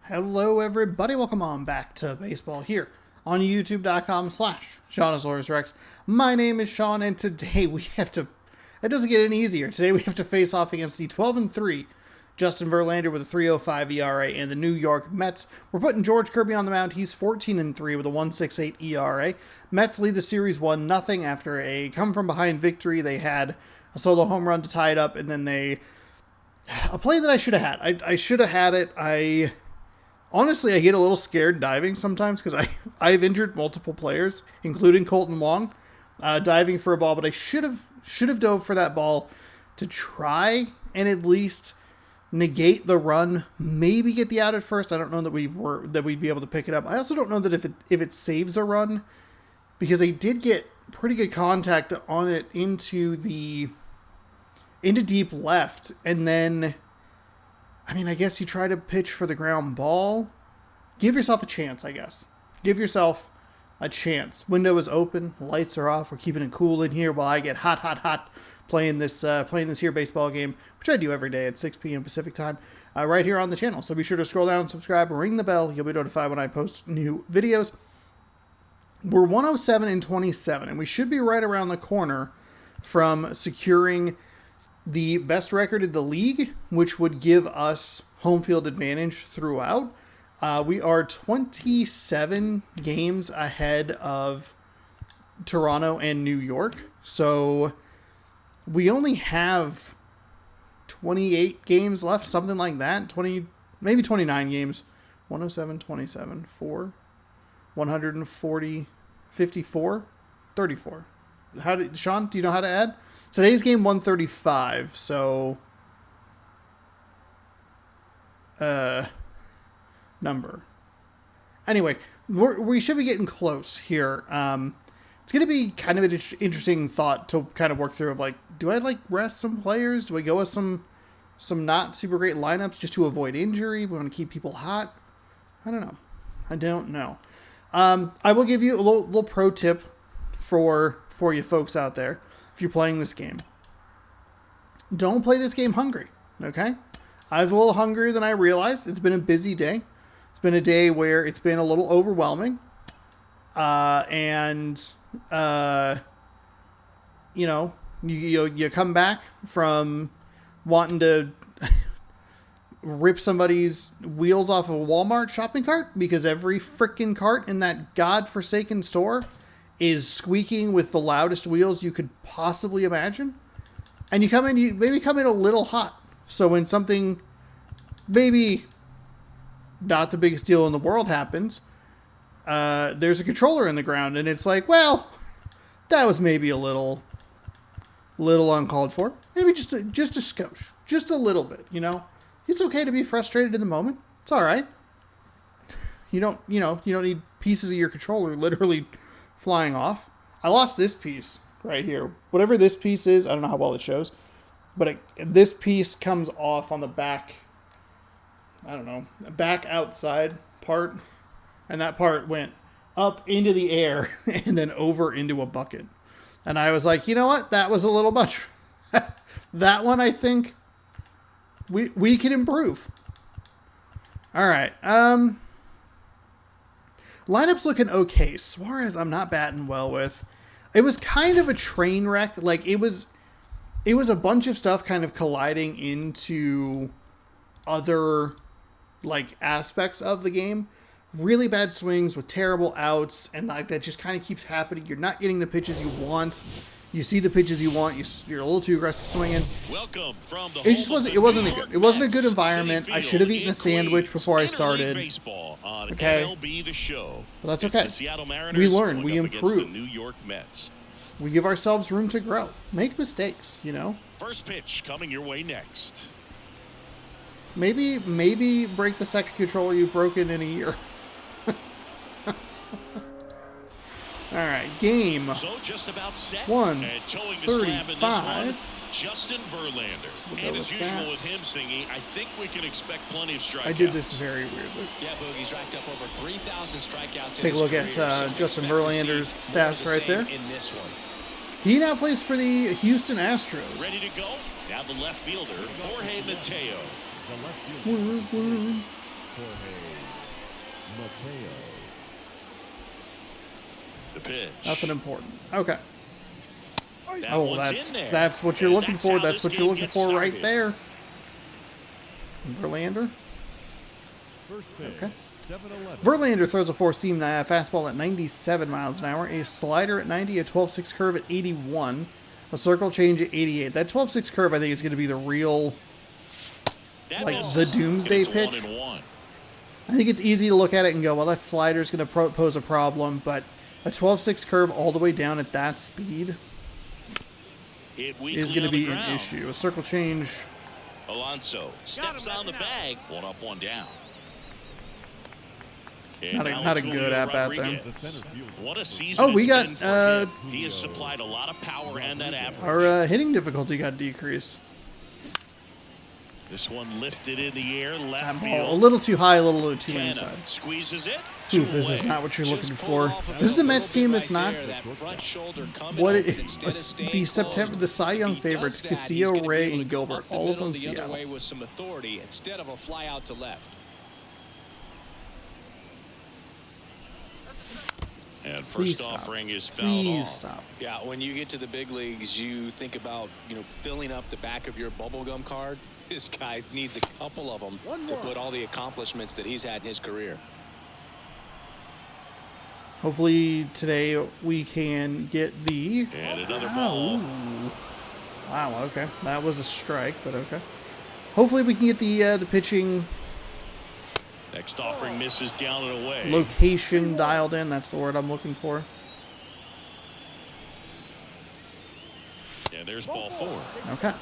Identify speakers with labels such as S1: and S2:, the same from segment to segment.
S1: Hello everybody, welcome on back to baseball here on youtube.com/SeanAzoresRex. My name is Sean and today it doesn't get any easier. Today we have to face off against the 12-3 Justin Verlander with a 3.05 ERA and the New York Mets. We're putting George Kirby on the mound. He's 14-3 with a 1.68 ERA. Mets lead the series 1-0 after a come-from-behind victory. They had a solo home run to tie it up, and then a play that I should have had. I should have had it. Honestly, I get a little scared diving sometimes because I've injured multiple players, including Colton Wong, diving for a ball, but I should have dove for that ball to try and at least negate the run, maybe get the out at first. I don't know that we'd be able to pick it up. I also don't know that if it saves a run, because they did get pretty good contact on it into deep left, and then I guess you try to pitch for the ground ball. Give yourself a chance, I guess. Give yourself a chance. Window is open. Lights are off. We're keeping it cool in here while I get hot playing this here baseball game, which I do every day at 6 p.m. Pacific time, right here on the channel. So be sure to scroll down, subscribe, ring the bell. You'll be notified when I post new videos. We're 107-27, and we should be right around the corner from securing the best record in the league, which would give us home field advantage throughout. We are 27 games ahead of Toronto and New York. So we only have 28 games left, something like that. Maybe 29 games. 107, 27, 4, 140, 54, 34. Sean, do you know how to add? Today's game 135, so number. Anyway, we should be getting close here. It's going to be kind of an interesting thought to kind of work through of do I rest some players? Do I go with some not super great lineups just to avoid injury? We want to keep people hot? I don't know. I will give you a little pro tip for you folks out there. If you're playing this game, don't play this game hungry, okay? I was a little hungrier than I realized. It's been a busy day. It's been a day where it's been a little overwhelming. You come back from wanting to rip somebody's wheels off of a Walmart shopping cart because every freaking cart in that godforsaken store is squeaking with the loudest wheels you could possibly imagine. And you maybe come in a little hot. So when something maybe not the biggest deal in the world happens, there's a controller in the ground and it's like, well, that was maybe a little uncalled for. Maybe just a skosh, just a little bit, It's okay to be frustrated in the moment. It's all right. You don't need pieces of your controller literally flying off. I lost this piece right here. Whatever this piece is, I don't know how well it shows, but this piece comes off on the back, back outside part, and that part went up into the air and then over into a bucket. And I was like, you know what? That was a little much. That one, I think we can improve. All right. Lineup's looking okay. Suarez, I'm not batting well with. It was kind of a train wreck. It was a bunch of stuff kind of colliding into other aspects of the game. Really bad swings with terrible outs, and that just kind of keeps happening. You're not getting the pitches you want. You see the pitches you want. You're a little too aggressive swinging.
S2: Welcome from the
S1: it just wasn't. It wasn't good. It wasn't a good environment. I should have eaten a sandwich before I started. Okay,
S2: MLB The Show.
S1: But that's okay. We learn. We improve.
S2: New York Mets.
S1: We give ourselves room to grow. Make mistakes.
S2: First pitch coming your way next.
S1: Maybe break the second controller you've broken in a year. All right, game
S2: so just about set.
S1: 135.
S2: Justin Verlander. And as usual with him singing, I think we can expect plenty of strikeouts.
S1: I did this very weirdly.
S3: Yeah, Boogie's racked up over 3,000 strikeouts.
S1: Take a look at Justin Verlander's stats right there.
S3: In this one.
S1: He now plays for the Houston Astros.
S2: Ready to go? Now the left fielder, Jorge Mateo. The pitch.
S1: Nothing important. Okay.
S2: That
S1: Oh,
S2: one's in there.
S1: that's what you're
S2: And
S1: looking
S2: that's
S1: for.
S2: how
S1: That's
S2: this
S1: what you're
S2: game
S1: looking
S2: gets
S1: for right
S2: started.
S1: there. Verlander. Okay. Verlander throws a four-seam fastball at 97 miles an hour, a slider at 90, a 12-6 curve at 81, a circle change at 88. That 12-6 curve, I think, is going to be the real,
S2: That
S1: like,
S2: misses.
S1: the doomsday
S2: It's
S1: pitch.
S2: 1-1.
S1: I think it's easy to look at it and go, well, that slider's going to pose a problem, but a 12-6 curve all the way down at that speed
S2: Hit
S1: is
S2: weakly
S1: going to
S2: on the
S1: be an
S2: ground.
S1: issue. A circle change,
S2: Alonso steps on the bag. One up, one down.
S1: not a good at-bat there.
S2: What a season
S1: Oh, we
S2: it's
S1: got,
S2: been for him. He has supplied a lot of power and that average.
S1: our hitting difficulty got decreased.
S2: This one lifted in the air, left
S1: That ball a
S2: field.
S1: little too high, a little too
S2: Canna
S1: inside.
S2: squeezes it.
S1: Ooh, this is not what you're looking for. This is a Mets team that's not what the September, the Cy Young favorites, Castillo, Ray, and Gilbert, all of them Seattle.
S3: With some authority instead of a fly out to left.
S2: And
S1: Please
S2: first
S1: stop.
S2: offering is fouled
S1: Please
S2: off.
S1: stop.
S4: Yeah, when you get to the big leagues, you think about, filling up the back of your bubblegum card. This guy needs a couple of them to put all the accomplishments that he's had in his career.
S1: Hopefully today we can get the...
S2: And another ball.
S1: Wow, okay. That was a strike, but okay. Hopefully we can get the pitching
S2: Next offering misses down and away.
S1: location dialed in. That's the word I'm looking for.
S2: And there's ball four.
S1: Okay.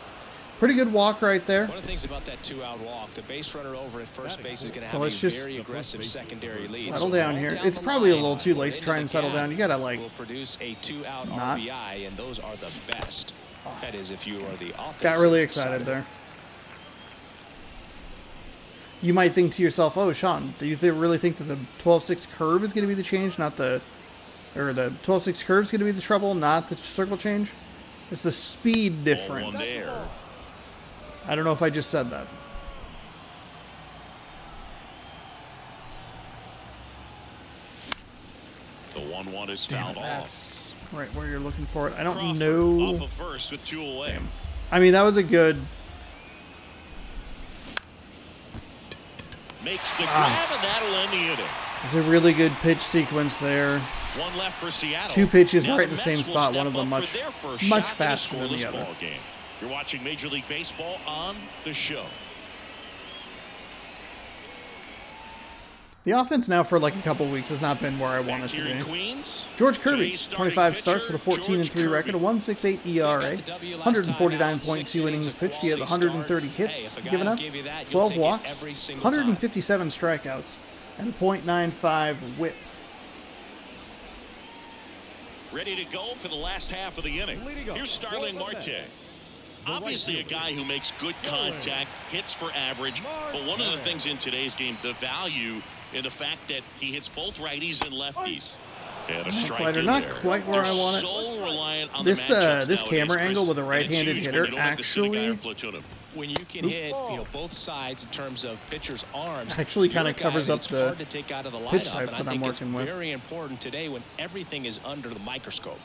S1: Pretty good walk right there.
S3: One of the things about that two-out walk, the base runner over at first base is going to have
S1: let's
S3: a
S1: just
S3: very aggressive secondary lead.
S1: settle
S3: So
S1: down
S3: ball
S1: here.
S3: down
S1: It's
S3: the
S1: probably a
S3: line,
S1: little too late
S3: put
S1: to
S3: into
S1: try
S3: the
S1: and settle
S3: gap
S1: down. You gotta, like,
S3: will produce a two-out
S1: not.
S3: RBI, and those are the best. That is, if you are the offensive
S1: Got really
S3: side
S1: excited
S3: of it.
S1: there. You might think to yourself, oh, Sean, do you really think that the 12-6 curve is going to be the change, not the... Or the 12-6 curve is going to be the trouble, not the circle change? It's the speed
S2: Ball
S1: difference.
S2: one there.
S1: I don't know if I just said that.
S2: The 1-1 is
S1: Damn,
S2: fouled off.
S1: that's right where you're looking for it. I don't
S2: Crawford
S1: know.
S2: off of first with two away.
S1: I mean, that was a good...
S2: Makes the grab, and that'll end the inning.
S1: It's a really good pitch sequence there.
S2: One left for Seattle.
S1: Two pitches
S2: Now
S1: right in the same
S2: Mets will
S1: spot,
S2: step
S1: one of them
S2: up
S1: much-
S2: for their first
S1: much
S2: shot at a
S1: faster than the
S2: scoreless
S1: other.
S2: ball game. You're watching Major League Baseball on the show.
S1: The offense now for like a couple weeks has not been where I want
S2: Back
S1: it
S2: here
S1: to
S2: in
S1: be.
S2: Queens,
S1: George Kirby,
S2: Jay's starting
S1: 25 starts with a
S2: pitcher,
S1: 14-3
S2: George
S1: record, a
S2: Kirby.
S1: 1.68 ERA, 149.2 innings pitched. He has 130 hits given up, 12 walks, 157 strikeouts, and a .95 WHIP.
S2: Ready to go for the last half of the inning. Here's Starling Marte. Obviously a guy who makes good contact, hits for average, but one of the things in today's game, the value in the fact that he hits both righties and lefties. And a strike
S1: Slider
S2: in
S1: not
S2: there.
S1: quite where
S2: They're
S1: I want it.
S2: so reliant on
S1: This,
S2: the matchups
S1: this
S2: nowadays,
S1: camera
S2: Chris,
S1: angle with a
S2: and it's
S1: right-handed
S2: huge when
S1: hitter
S2: you don't have to sit a guy
S1: actually-
S2: or platoon him.
S3: When you can hit, both sides in terms of pitchers' arms,
S1: Actually
S3: you're
S1: kinda
S3: a guy
S1: covers
S3: that
S1: up
S3: it's
S1: the
S3: hard to take out of the
S1: pitch
S3: lineup,
S1: types
S3: and I
S1: that I'm
S3: think it's
S1: working with.
S3: very important today when everything is under the microscope.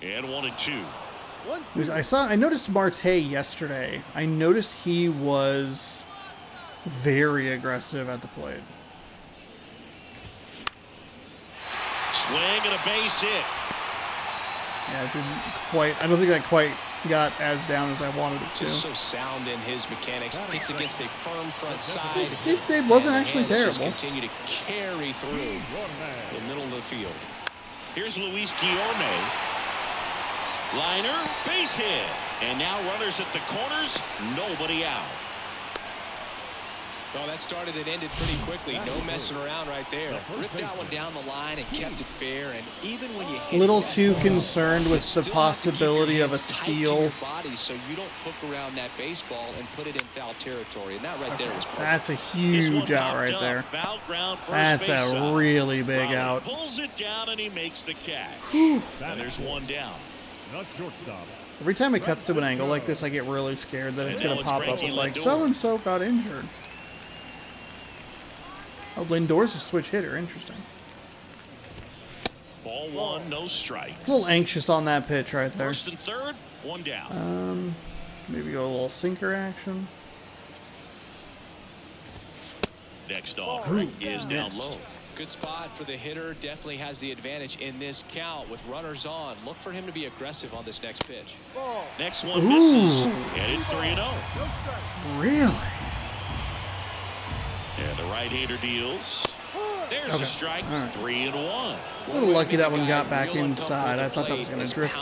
S2: And 1-2.
S1: I noticed Marte yesterday. I noticed he was very aggressive at the plate.
S2: Swing and a base hit.
S1: Yeah, it didn't quite. I don't think that quite got as down as I wanted it to.
S3: Just so sound in his mechanics. Hits against a firm front side.
S1: It wasn't
S3: and the
S1: actually
S3: hands just
S1: terrible.
S3: continue to carry through the middle of the field.
S2: Here's Luis Guillorme. Liner, base hit. And now runners at the corners, nobody out.
S3: Well, that started and ended pretty quickly. No messing around right there. Ripped that one down the line and kept it fair. And even when you
S1: A
S3: hit
S1: little
S3: that
S1: too
S3: ball,
S1: concerned
S3: you
S1: with the
S3: still have to keep your
S1: possibility of a
S3: hands tight to
S1: steal.
S3: your body so you don't hook around that baseball and put it in foul territory. And that right there is perfect.
S1: That's a
S2: This one
S1: huge out
S2: popped
S1: right
S2: up,
S1: there.
S2: foul ground, first
S1: That's
S2: base
S1: a
S2: side.
S1: really big
S2: Raleigh
S1: out.
S2: pulls it down and he makes the catch. And there's one down.
S5: The shortstop,
S1: Every time it cuts to an angle like this, I get really scared that it's going to pop up with like, so-and-so got injured. Oh, Lindor's a switch hitter. Interesting.
S2: Ball one, no strikes.
S1: A little anxious on that pitch right there.
S2: First and third, one down.
S1: Maybe go a little sinker action.
S2: Next offering is down
S1: missed.
S2: low.
S3: Good spot for the hitter. Definitely has the advantage in this count with runners on. Look for him to be aggressive on this next pitch.
S2: Next one misses, and it's 3-0.
S1: Really?
S2: And the right-hander deals. There's a strike.
S1: All right.
S2: 3-1.
S1: A little lucky that one got back inside. I thought that was going to drift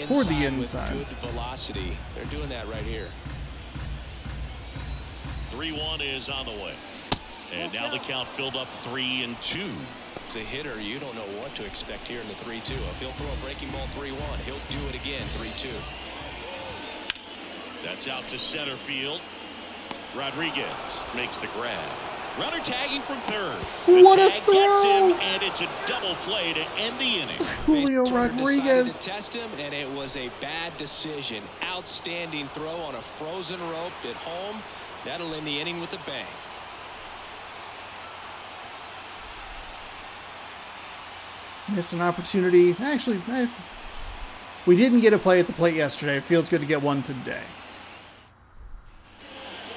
S1: toward the inside.
S3: Good velocity. They're doing that right here.
S2: 3-1 is on the way. And now the count filled up 3-2.
S3: As a hitter, you don't know what to expect here in the 3-2. If he'll throw a breaking ball 3-1, he'll do it again 3-2.
S2: That's out to center field. Rodriguez makes the grab. Runner tagging from third.
S1: What
S2: the
S1: a
S2: tag
S1: throw!
S2: gets him, and it's a double play to end the inning.
S1: Julio
S3: Turner
S1: Rodriguez.
S3: decided to test him, and it was a bad decision. Outstanding throw on a frozen rope at home. That'll end the inning with a bang.
S1: Missed an opportunity. Actually, we didn't get a play at the plate yesterday. It feels good to get one today.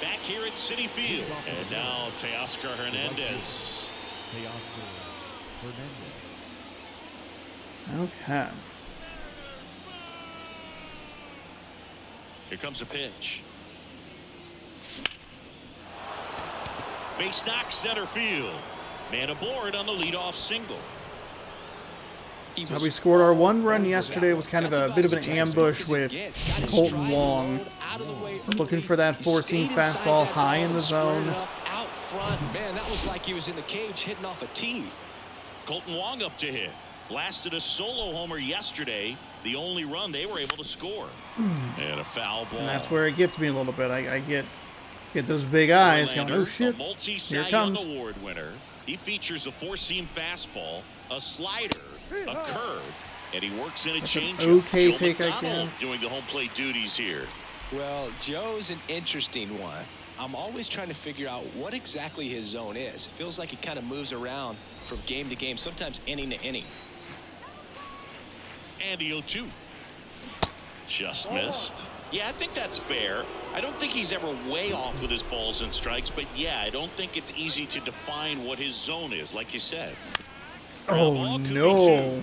S2: Back here at Citi Field. And now Teoscar Hernandez.
S1: Okay.
S2: Here comes a pitch. Base knock center field. Man aboard on the leadoff single.
S1: So we scored our one run yesterday. It was kind of a bit of an ambush with Colton Wong. Looking for that four-seam fastball high in the zone.
S3: Out front, man, that was like he was in the cage hitting off a tee.
S2: Colton Wong up to hit. Blasted a solo homer yesterday. The only run they were able to score. And a foul ball.
S1: And that's where it gets me a little bit. I get those big eyes going, oh shit, here it comes.
S2: Award winner. He features a four-seam fastball, a slider, a curve, and he works in a changeup.
S1: Okay,
S2: Joe
S1: take
S2: McDonald
S1: again.
S2: doing the home plate duties here.
S3: Well, Joe's an interesting one. I'm always trying to figure out what exactly his zone is. It feels like he kind of moves around from game to game, sometimes inning to inning.
S2: And the 0-2. Just missed. Yeah, I think that's fair. I don't think he's ever way off with his balls and strikes, but yeah, I don't think it's easy to define what his zone is, like you said.
S1: Oh no.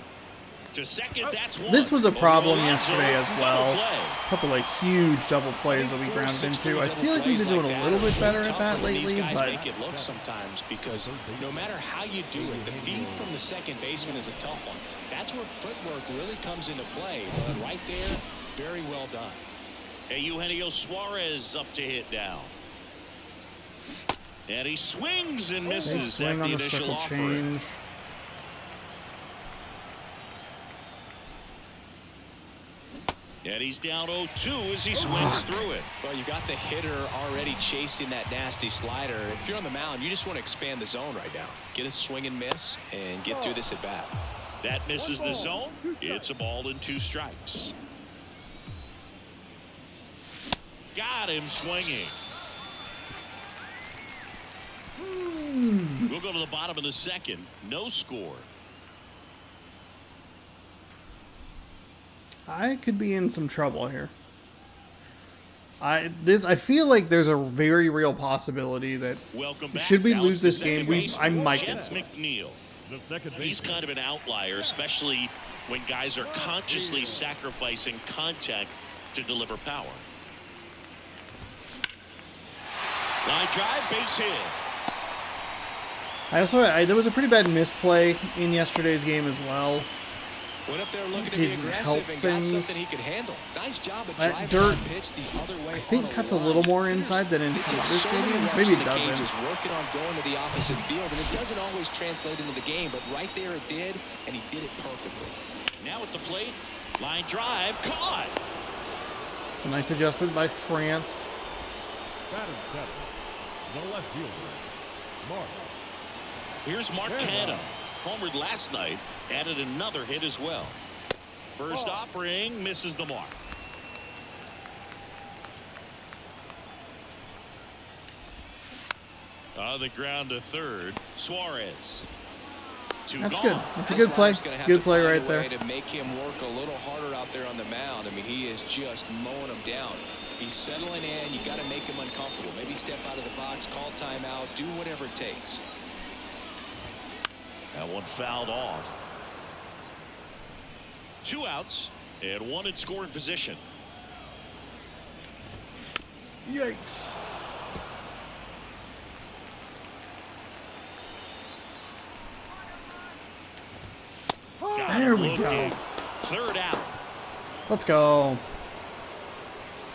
S2: To second, that's one.
S1: This was a problem
S2: Alonso,
S1: yesterday as well.
S2: double play.
S1: A couple of huge double plays that we grounded into. I feel like we've been doing a little bit better at that lately, but
S3: make it look sometimes because no matter how you do it, the feed from the second baseman is a tough one. That's where footwork really comes into play. But right there, very well done.
S2: Hey, Eugenio Suarez up to hit now. And he swings and
S1: big
S2: misses
S1: swing
S2: at the
S1: on the
S2: initial
S1: circle
S2: offer.
S1: change.
S2: And he's down 0-2 as he swings through it.
S3: Well, you got the hitter already chasing that nasty slider. If you're on the mound, you just want to expand the zone right now. Get a swing and miss and get through this at bat.
S2: That misses the zone. It's a ball and 2 strikes. Got him swinging. We'll go to the bottom of the second. No score.
S1: I could be in some trouble here. I feel like there's a very real possibility that
S2: Welcome back.
S1: should we
S2: Now
S1: lose
S2: it's the
S1: this game,
S2: second
S1: I
S2: baseman,
S1: might
S2: Jets
S1: get
S2: McNeil. He's kind of an outlier, especially when guys are consciously sacrificing contact to deliver power. Line drive, base hit.
S1: there was a pretty bad misplay in yesterday's game as well.
S3: Went up there looking to be
S1: Didn't
S3: aggressive
S1: help
S3: and
S1: things.
S3: got something he could handle. Nice job of
S1: That
S3: driving
S1: dirt,
S3: that pitch the other way.
S1: I think, cuts a little more inside than in some other stadiums. Maybe it doesn't.
S3: Just working on going to the opposite field, and it doesn't always translate into the game, but right there it did, and he did it perfectly.
S2: Now at the plate, line drive, caught.
S1: It's a nice adjustment by France.
S5: The left fielder, Mark.
S2: Here's Mark Canha. Homered last night, added another hit as well. First offering misses the mark. On the ground to third. Suarez.
S1: That's good. That's a good play. It's a good play right there.
S4: To make him work a little harder out there on the mound. I mean, he is just mowing him down. He's settling in. You got to make him uncomfortable. Maybe step out of the box, call timeout, do whatever it takes.
S2: That one fouled off. 2 outs and 1 in scoring position.
S1: Yikes. There we go.
S2: 3rd out.
S1: Let's go.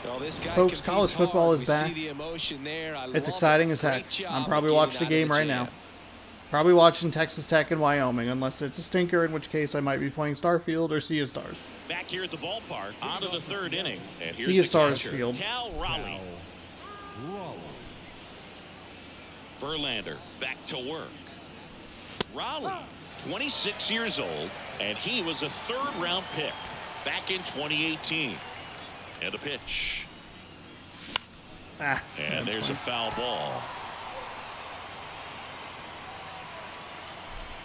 S4: Well, this guy
S1: Folks, college football is back. It's exciting as heck. I'm probably watching the game right now. Probably watching Texas Tech and Wyoming, unless it's a stinker, in which case I might be playing Starfield or Sea of Stars.
S2: Back here at the ballpark, on to the 3rd inning. And here's
S1: Sea of
S2: the
S1: Stars
S2: catcher,
S1: field.
S2: Cal Raleigh. Verlander back to work. Raleigh, 26 years old, and he was a 3rd-round pick back in 2018. And the pitch. And there's
S1: fine.
S2: a foul ball.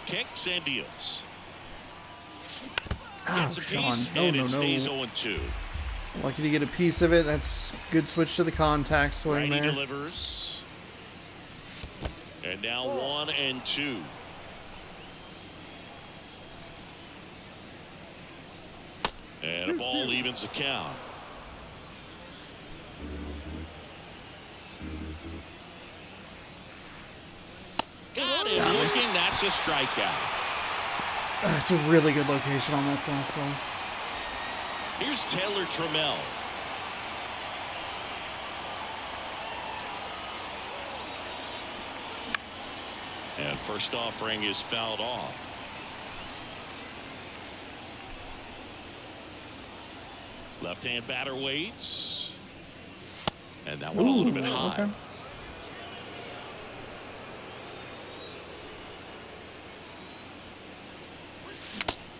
S2: Kicks and deals. Gets a piece, and it stays 0-2.
S1: Lucky to get a piece of it. That's good switch to the contact swing
S2: Righty
S1: there.
S2: delivers. And now 1-2. And a ball evens the count. Got it. Looking, that's a strikeout.
S1: It's a really good location on that fastball.
S2: Here's Taylor Trammell. And first offering is fouled off. Left-hand batter waits. And that one a little bit high.
S1: Okay.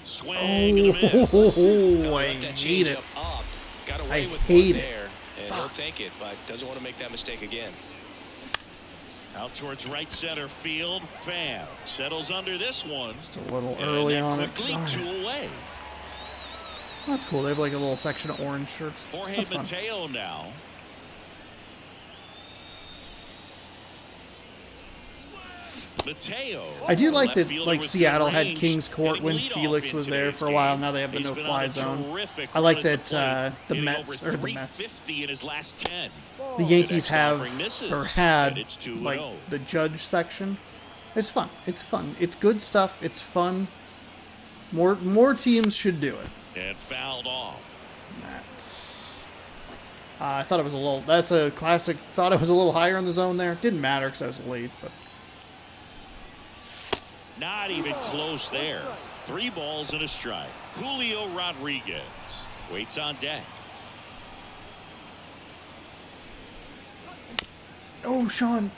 S2: Swing and a miss.
S1: Oh, I hate it.
S4: Got away
S1: I
S4: with
S1: hate
S4: one
S1: it.
S4: there, and he'll take it, but doesn't want to make that mistake again.
S2: Out towards right center field. Pham settles under this one.
S1: Just a little
S2: And
S1: early
S2: then
S1: on it.
S2: quickly
S1: Darn.
S2: 2 away.
S1: That's cool. They have like a little section of orange shirts.
S2: Jorge
S1: That's fun.
S2: Mateo now. Mateo.
S1: I do like
S2: left
S1: that,
S2: fielder
S1: like
S2: with
S1: Seattle
S2: good
S1: had
S2: range,
S1: Kings Court when
S2: hitting leadoff
S1: Felix
S2: in
S1: was there
S2: today's
S1: for a while.
S2: game.
S1: Now they have the
S2: He's been on
S1: no-fly
S2: a
S1: zone.
S2: terrific
S1: I like
S2: run at
S1: that
S2: plate,
S1: the
S2: hitting
S1: Mets
S2: over
S1: or the Mets.
S2: 350 in his last 10.
S1: The Yankees
S2: next
S1: have
S2: offering misses,
S1: or
S2: and
S1: had
S2: it's 2-0.
S1: like the judge section. It's fun. It's fun. It's good stuff. It's fun. More teams should do it.
S2: And fouled off.
S1: I thought it was a little. That's a classic. Thought it was a little higher in the zone there. Didn't matter because I was late, but.
S2: Not even close there. 3 balls and a strike. Julio Rodriguez waits on deck.
S1: Oh, Sean.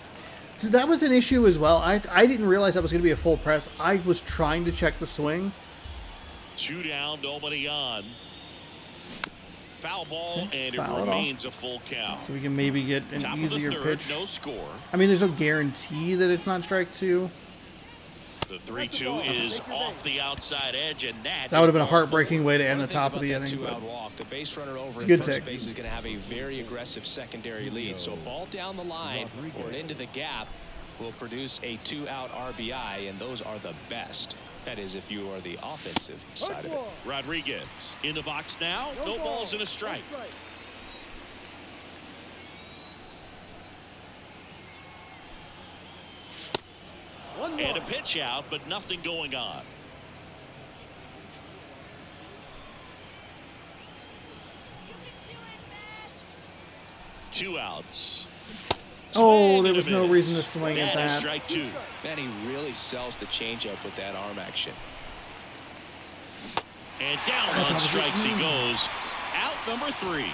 S1: So that was an issue as well. I didn't realize that was going to be a full press. I was trying to check the swing.
S2: 2 down, nobody on. Foul ball, and
S1: Foul
S2: it
S1: it
S2: remains a full count.
S1: So we can maybe get an
S2: Top
S1: easier
S2: of the 3rd,
S1: pitch.
S2: no score.
S1: I mean, there's no guarantee that it's not strike 2.
S2: The 3-2 is off the outside edge, and that
S1: That would have been a
S2: is ball
S1: heartbreaking way to end the
S4: One of
S1: top
S4: things
S1: of the
S4: about that
S1: inning.
S4: two-out
S1: But
S4: walk, the base runner over
S1: a
S4: at
S1: good
S4: first
S1: take.
S4: base is going to have a very aggressive secondary lead. So a ball down the line or into the gap will produce a 2-out RBI, and those are the best. That is, if you are the offensive side of it.
S2: Rodriguez in the box now. No balls and a strike. And a pitch out, but nothing going on. Two outs.
S1: oh, there was no reason to swing at
S2: And a
S1: that.
S2: strike 2.
S4: Man, he really sells the changeup with that arm action.
S2: And down on strikes he goes. Out number 3.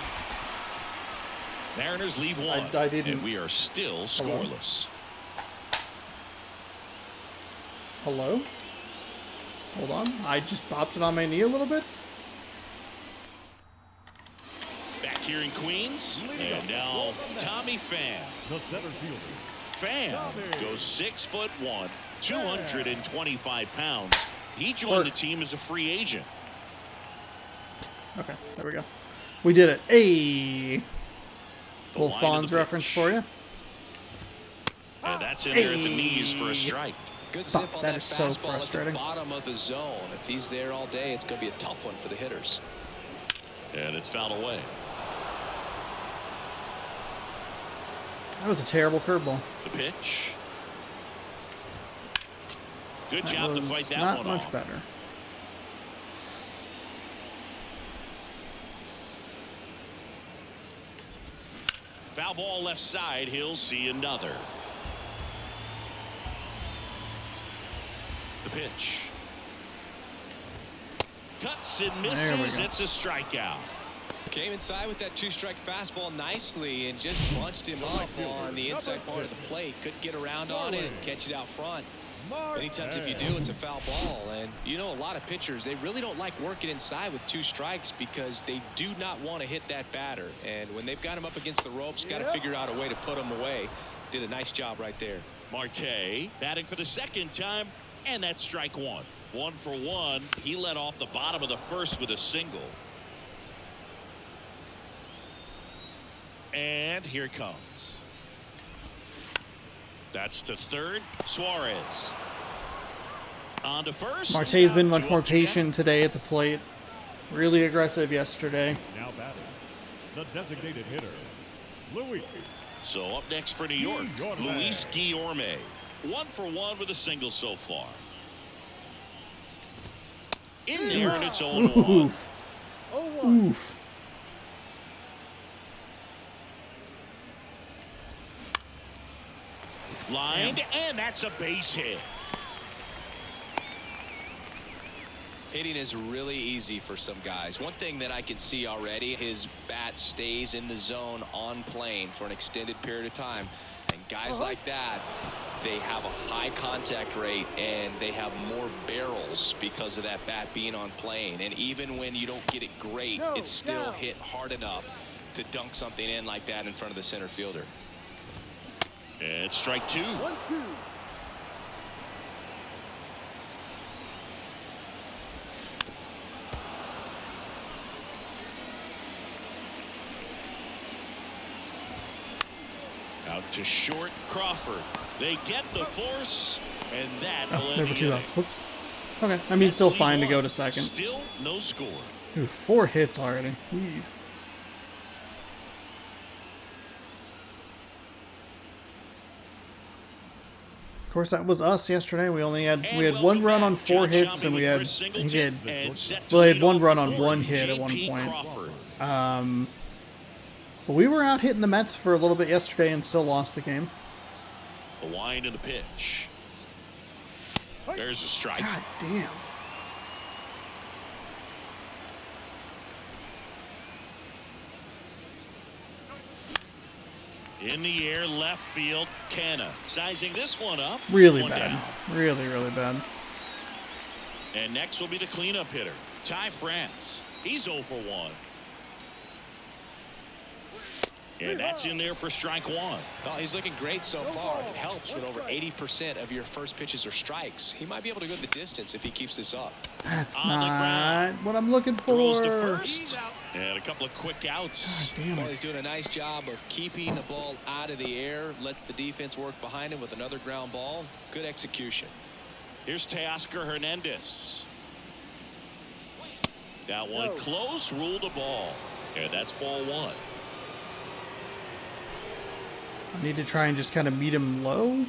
S2: Mariners leave 1.
S1: I didn't.
S2: And we are still scoreless.
S1: Hello? Hold on. I just popped it on my knee a little bit.
S2: Back here in Queens. And now Tommy Pham.
S5: The center fielder.
S2: Fan goes 6'1", 225 pounds. He joined the team as a free agent.
S1: Okay, there we go. We did it. Hey,
S2: The
S1: little
S2: line of
S1: Fonz
S2: the
S1: reference
S2: pitch.
S1: for you.
S2: And that's in there at the knees for a strike.
S4: Good zip
S1: Fuck,
S4: on
S1: that
S4: that
S1: is so
S4: fastball
S1: frustrating.
S4: at the bottom of the zone. If he's there all day, it's going to be a tough one for the hitters.
S2: And it's fouled away.
S1: That was a terrible curveball.
S2: The pitch. Good
S1: That
S2: job to
S1: was
S2: fight that
S1: not
S2: one
S1: much
S2: off.
S1: better.
S2: Foul ball left side. He'll see another. The pitch. Cuts and
S1: There we
S2: misses.
S1: go.
S2: It's a strikeout.
S4: Came inside with that two-strike fastball nicely and just bunched him up on the inside part of the plate. Couldn't get around on it and catch it out front. Many times if you do, it's a foul ball. And you know, a lot of pitchers, they really don't like working inside with 2 strikes because they do not want to hit that batter. And when they've got him up against the ropes, got to figure out a way to put him away. Did a nice job right there.
S2: Marte batting for the second time, and that's strike 1. 1 for 1. He led off the bottom of the first with a single. And here it comes. That's to third. Suarez. On to first.
S1: Marte's been much
S2: Two
S1: more
S2: up together.
S1: patient today at the plate. Really aggressive yesterday.
S5: Now batting, the designated hitter, Luis.
S2: So up next for New York,
S5: Guillorme.
S2: Luis Guillorme. 1 for 1 with a single so far. In there, and it's 0-1.
S1: Oof. Oof.
S2: Lined, and that's a base hit.
S4: Hitting is really easy for some guys. One thing that I can see already, his bat stays in the zone on plane for an extended period of time. And guys like that, they have a high contact rate and they have more barrels because of that bat being on plane. And even when you don't get it great, it's still hit hard enough to dunk something in like that in front of the center fielder.
S2: And it's strike 2. Out to short, Crawford. They get the force, and that will
S1: Oh,
S2: end
S1: there were
S2: the
S1: 2
S2: inning.
S1: outs. Whoops. Okay, I mean, still
S2: That's
S1: fine to
S2: lead
S1: go
S2: one.
S1: to second.
S2: Still no score.
S1: Dude, 4 hits already. Wee. Of course, that was us yesterday. We only had
S2: And
S1: we had
S2: welcome
S1: 1 run
S2: back.
S1: on 4
S2: John
S1: hits,
S2: Shelby
S1: and we
S2: with
S1: had
S2: Chris
S1: he
S2: Singleton,
S1: did.
S2: and set to
S1: Well, they had
S2: lead
S1: 1
S2: off
S1: run
S2: the
S1: on
S2: fourth,
S1: 1 hit at one
S2: J.P.
S1: point.
S2: Crawford.
S1: But we were out hitting the Mets for a little bit yesterday and still lost the game.
S2: The wind and the pitch. There's a strike.
S1: God damn.
S2: In the air, left field, Canna. Sizing this one up.
S1: Really
S2: One
S1: bad.
S2: down.
S1: Really, really bad.
S2: And next will be the cleanup hitter, Ty France. He's 0 for 1. And that's in there for strike 1.
S4: Well, he's looking great so far. It helps when over 80% of your first pitches are strikes. He might be able to go the distance if he keeps this up.
S1: That's
S2: On the
S1: not
S2: ground.
S1: what I'm looking
S2: Throws
S1: for.
S2: to first. And a couple of quick outs.
S1: Damn
S4: Well, he's
S1: it.
S4: doing a nice job of keeping the ball out of the air. Lets the defense work behind him with another ground ball. Good execution.
S2: Here's Teoscar Hernandez. That one close, ruled a ball. And that's ball 1.
S1: I need to try and just kind of meet him low.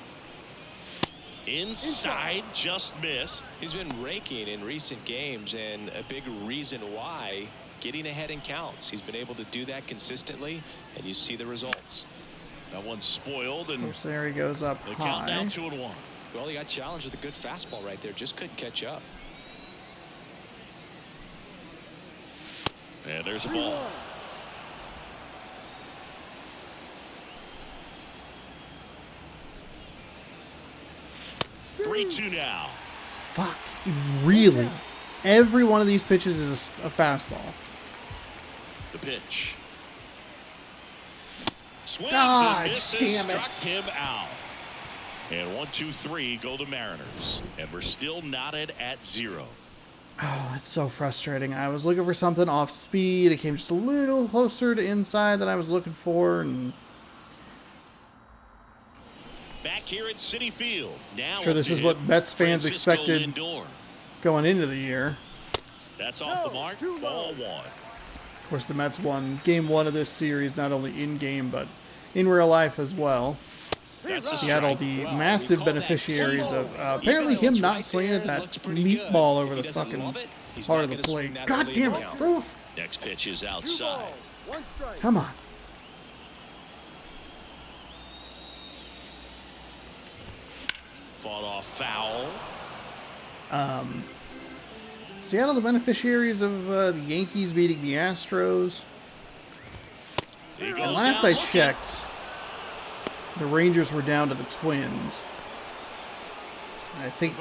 S2: Inside, just missed.
S4: He's been raking in recent games, and a big reason why, getting ahead in counts. He's been able to do that consistently, and you see the results.
S2: That one's spoiled,
S1: Of
S2: and
S1: course, there he goes up
S2: the count now
S1: high.
S2: 2-1.
S4: Well, he got challenged with a good fastball right there. Just couldn't catch up.
S2: And there's a ball. Three-two now.
S1: Fuck. Really? Every one of these pitches is a fastball.
S2: The pitch. Swings
S1: God
S2: and misses,
S1: damn it.
S2: struck him out. And 1, 2, 3 go the Mariners. And we're still knotted at 0.
S1: Oh, it's so frustrating. I was looking for something off speed. It came just a little closer to inside than I was looking for, and
S2: Back here at Citi Field. Now
S1: sure this is what Mets fans
S2: Francisco
S1: expected
S2: Lindor.
S1: going into the year.
S2: That's off the mark. Ball 1.
S1: Of course, the Mets won Game 1 of this series, not only in game but in real life as well.
S2: That's a
S1: Seattle,
S2: strike.
S1: the
S3: Well,
S1: massive
S3: we call that
S1: beneficiaries of
S3: single.
S1: apparently
S3: Even though
S1: him
S3: it's
S1: not
S3: right
S1: swinging
S3: there,
S1: at
S3: it
S1: that
S3: looks pretty good.
S1: meatball
S3: If
S1: over
S3: he
S1: the
S3: doesn't
S1: fucking
S3: love it, he's
S1: part
S3: not
S1: of the
S3: gonna swing
S1: plate.
S3: that
S1: God
S3: early
S1: damn
S3: in
S1: it,
S3: the
S1: Roof!
S2: Next pitch is outside.
S1: Come on.
S2: Fought off foul.
S1: Seattle, the beneficiaries of the Yankees beating the Astros.
S2: He goes
S1: And last
S2: down
S1: I
S2: looking.
S1: checked, the Rangers were down to the Twins. I think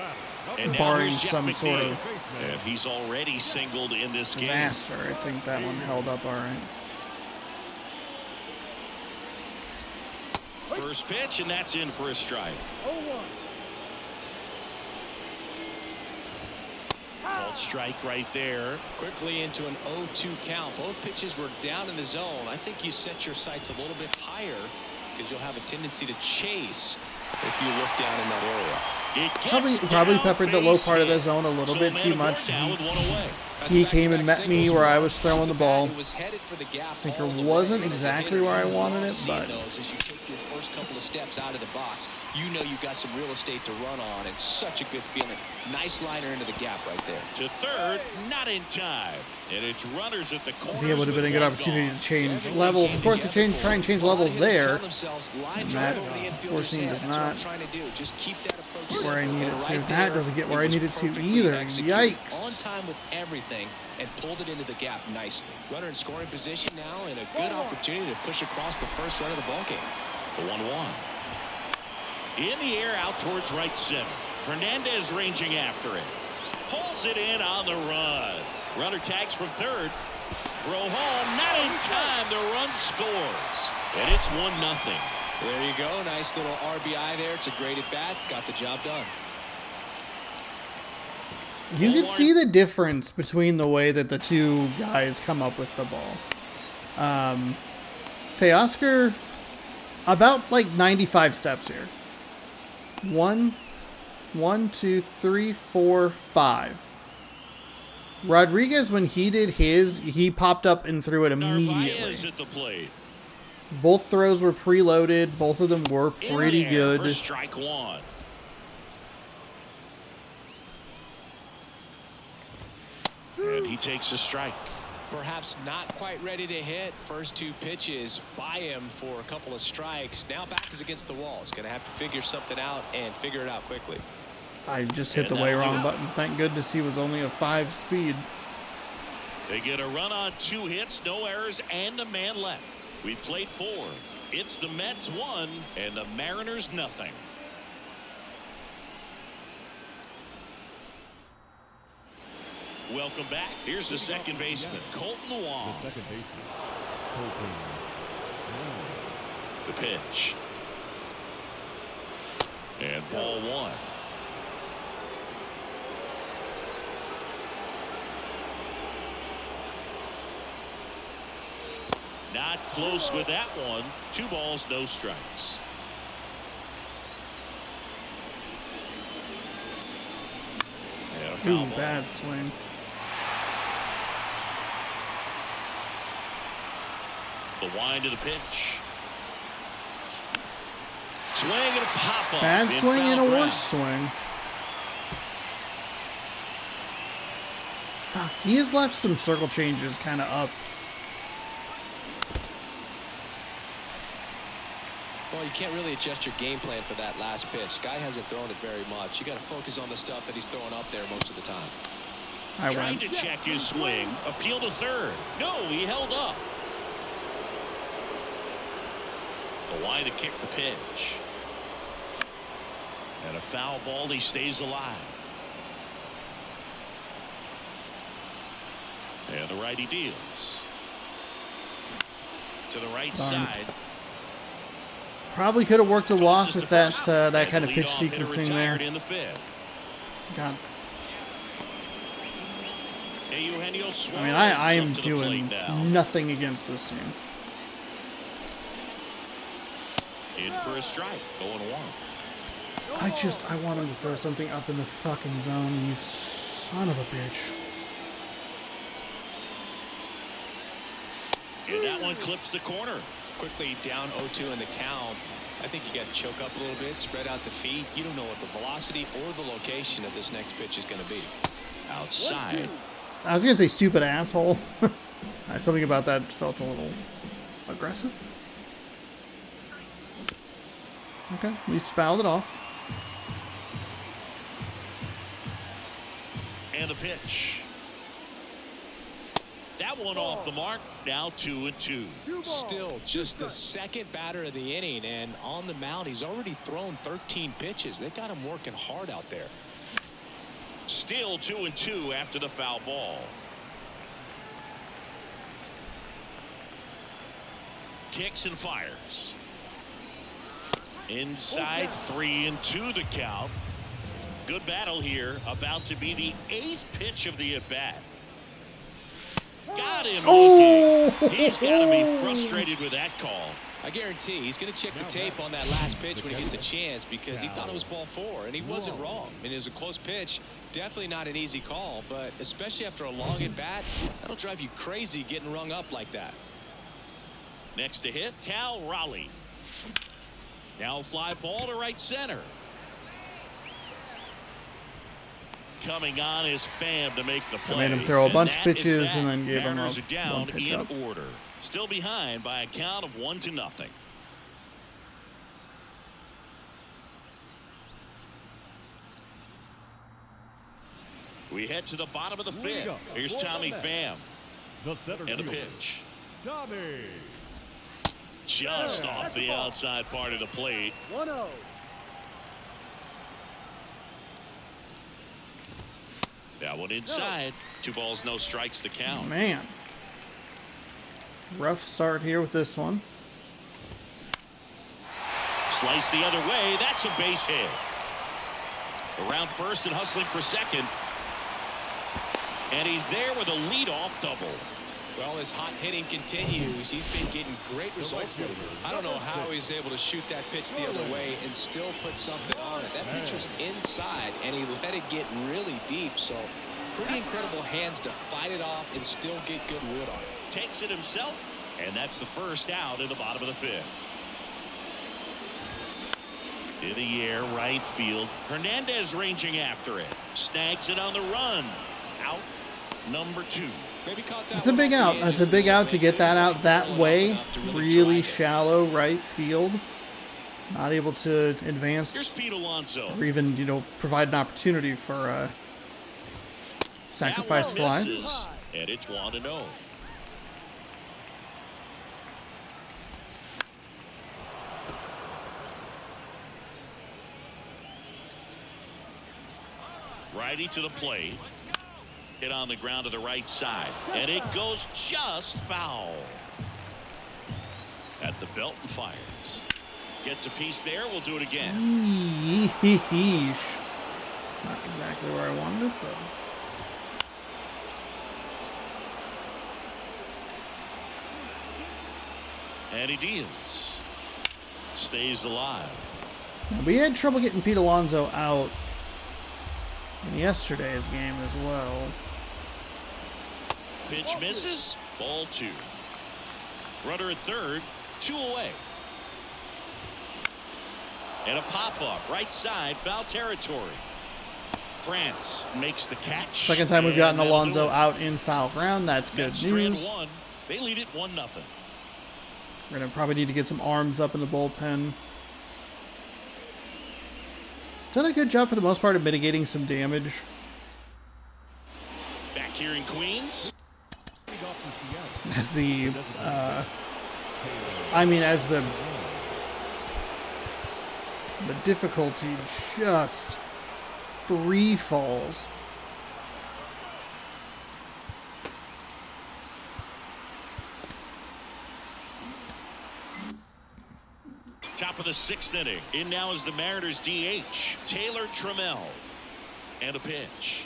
S2: And now
S1: barring
S2: here's Jeff
S1: some
S2: McNeil.
S1: sort of
S2: And he's already singled in this game.
S1: disaster, I think that one held up all right.
S2: First pitch, and that's in for a strike. Called strike right there.
S3: Quickly into an 0-2 count. Both pitches were down in the zone. I think you set your sights a little bit higher because you'll have a tendency to chase if you look down in that area.
S2: It gets
S1: Probably
S2: down,
S1: peppered the low
S2: base
S1: part of the
S2: hit.
S1: zone a little
S2: So
S1: bit
S2: man
S1: too
S2: of
S1: much.
S2: war down with one away.
S1: He came and met me where I was throwing the ball.
S3: Sinker
S1: wasn't exactly where I wanted it, but
S3: as you take your first couple of steps out of the box, you know you've got some real estate to run on, and such a good feeling. Nice liner into the gap right there.
S2: To third, not in time. And it's runners at the
S1: I
S2: corners.
S1: think it would have been a
S2: with
S1: good
S2: one
S1: opportunity
S2: gone.
S1: to change levels. Of course, to try and change levels there.
S3: And
S1: that, unfortunately, does not get where I need it to. That doesn't get where I need it to either.
S3: On
S1: Yikes.
S3: time with everything and pulled it into the gap nicely. Runner in scoring position now and a good opportunity to push across the first run of the ball game.
S2: The 1-1. In the air out towards right center. Hernandez ranging after it. Pulls it in on the run. Runner tags from third. Throw home, not in time. The run scores. And it's 1-0.
S3: There you go. Nice little RBI there. It's a great at bat. Got the job done.
S1: You can see the difference between the way that the two guys come up with the ball. Teoscar, about like 95 steps here. 1, 2, 3, 4, 5. Rodriguez, when he did his, he popped up and threw it immediately.
S2: Narvaez at the plate.
S1: Both throws were preloaded. Both of them were
S2: In
S1: pretty
S2: the air for
S1: good.
S2: strike 1. And he takes a strike.
S3: Perhaps not quite ready to hit. First two pitches by him for a couple of strikes. Now back is against the wall. He's going to have to figure something out and figure it out quickly.
S1: I just hit the way wrong button. Thank goodness he was only a 5 speed.
S2: They get a run on 2 hits, no errors, and a man left. We played 4. It's the Mets 1 and the Mariners nothing. Welcome back. Here's the second baseman, Colton Wong.
S5: The second baseman, Colton.
S2: The pitch. And ball 1. Not close with that one. 2 balls, no strikes. And a foul
S1: Ooh,
S2: ball.
S1: bad swing.
S2: The wind of the pitch. Swing and a pop up.
S1: Bad swing and a worse swing. Fuck, he has left some circle changes kind of up.
S3: Well, you can't really adjust your game plan for that last pitch. Guy hasn't thrown it very much. You got to focus on the stuff that he's throwing up there most of the time.
S2: Trying to check his swing. Appeal to third. No, he held up. The line to kick the pitch. And a foul ball. He stays alive. And the righty deals. To the right side.
S1: Probably could have worked a walk
S2: Tosses
S1: with
S2: to
S1: that
S2: first,
S1: that
S2: and
S1: kind of
S2: the
S1: pitch
S2: leadoff hitter
S1: sequencing there.
S2: retired in the fifth.
S1: God,
S2: Eugenio Suarez
S1: I mean, I am
S2: up to the
S1: doing
S2: plate now.
S1: nothing against this team.
S2: In for a strike, 0-1.
S1: I want him to throw something up in the fucking zone, you son of a bitch.
S2: And that one clips the corner.
S3: Quickly down 0-2 in the count. I think you got to choke up a little bit, spread out the feet. You don't know what the velocity or the location of this next pitch is going to be.
S2: Outside.
S1: I was gonna say stupid asshole. Something about that felt a little aggressive. Okay, at least fouled it off.
S2: And the pitch. That one off the mark. Now 2-2.
S3: Still just the second batter of the inning, and on the mound he's already thrown 13 pitches. They got him working hard out there.
S2: Still 2-2 after the foul ball. Kicks and fires. Inside, 3-2 the count. Good battle here. About to be the 8th pitch of the at-bat. Got him looking. He's got to be frustrated with that call.
S3: I guarantee he's going to check the tape on that last pitch when he gets a chance, because he thought it was ball 4, and he wasn't wrong. I mean, it was a close pitch. Definitely not an easy call, but especially after a long at-bat, that'll drive you crazy getting rung up like that.
S2: Next to hit, Cal Raleigh. Now fly ball to right center. Coming on is Pham to make the play.
S1: I made him throw a bunch of
S2: that is
S1: pitches
S2: that.
S1: and then gave him
S2: Mariners
S1: a
S2: are down
S1: one pitch
S2: in
S1: up.
S2: order. Still behind by a count of 1-0. We head to the bottom of the fifth. Here's Tommy Pham.
S5: The center
S2: And the
S5: fielder,
S2: pitch.
S5: Tommy.
S2: Just off the outside part of the plate.
S6: 1-0.
S2: That one inside. 2 balls, no strikes the count.
S1: Man, rough start here with this one.
S2: Slice the other way. That's a base hit. Around first and hustling for second. And he's there with a leadoff double.
S3: Well, as hot hitting continues, he's been getting great results lately. I don't know how he's able to shoot that pitch the other way and still put something on it. That pitch was inside, and he let it get really deep. So pretty incredible hands to fight it off and still get good wood on it.
S2: Takes it himself, and that's the first out in the bottom of the fifth. In the air, right field. Hernandez ranging after it. Snags it on the run. Out number 2.
S3: Maybe caught that
S1: It's a
S3: one
S1: big
S3: off
S1: out.
S3: the edge
S1: It's a
S3: of
S1: big
S3: the
S1: out to get that out that way.
S3: enough to
S1: Really
S3: drive it.
S1: shallow right field. Not able to
S2: Here's
S1: advance
S2: Pete Alonso.
S1: or even, provide an opportunity for a sacrifice
S2: That one
S1: fly.
S2: misses, and it's 1-0. Righty to the plate. Hit on the ground to the right side. And it goes just foul. At the belt and fires. Gets a piece there. We'll do it again.
S1: Yeesh. Not exactly where I wanted it, but
S2: And he deals. Stays alive.
S1: we had trouble getting Pete Alonso out in yesterday's game as well.
S2: Pitch misses. Ball 2. Runner at third. 2 away. And a pop-up. Right side. Foul territory. France makes the catch.
S1: Second time we've gotten
S2: And
S1: Alonso
S2: that'll
S1: out in foul ground. That's
S2: do it.
S1: good
S2: That's strand
S1: news.
S2: 1. They lead it 1-0.
S1: We're going to probably need to get some arms up in the bullpen. Done a good job for the most part of mitigating some damage.
S2: Back here in Queens.
S1: As the, the difficulty just free falls.
S2: Top of of the 6th inning. In now is the Mariners DH, Taylor Trammell. And a pitch.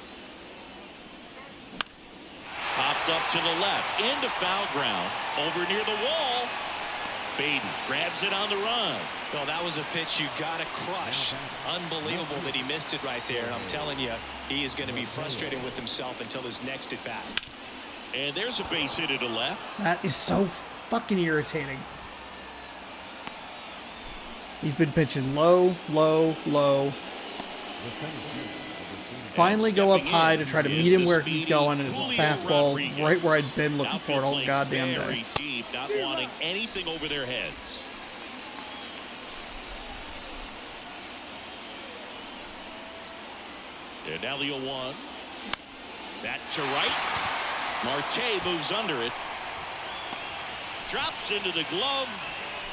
S2: Popped up to the left, into foul ground, over near the wall. Beatty grabs it on the run.
S4: Well, that was a pitch you got to crush. Unbelievable that he missed it right there. And I'm telling you, he is going to be frustrated with himself until his next at bat.
S2: And there's a base hit to the left.
S1: That is so fucking irritating. He's been pitching low, low, low. Finally go up high to try to meet him where he's going, and it's a fastball right where I'd been looking for it all goddamn day.
S2: Deep, not wanting anything over their heads. And now the 0-1. That to right. Marte moves under it. Drops into the glove.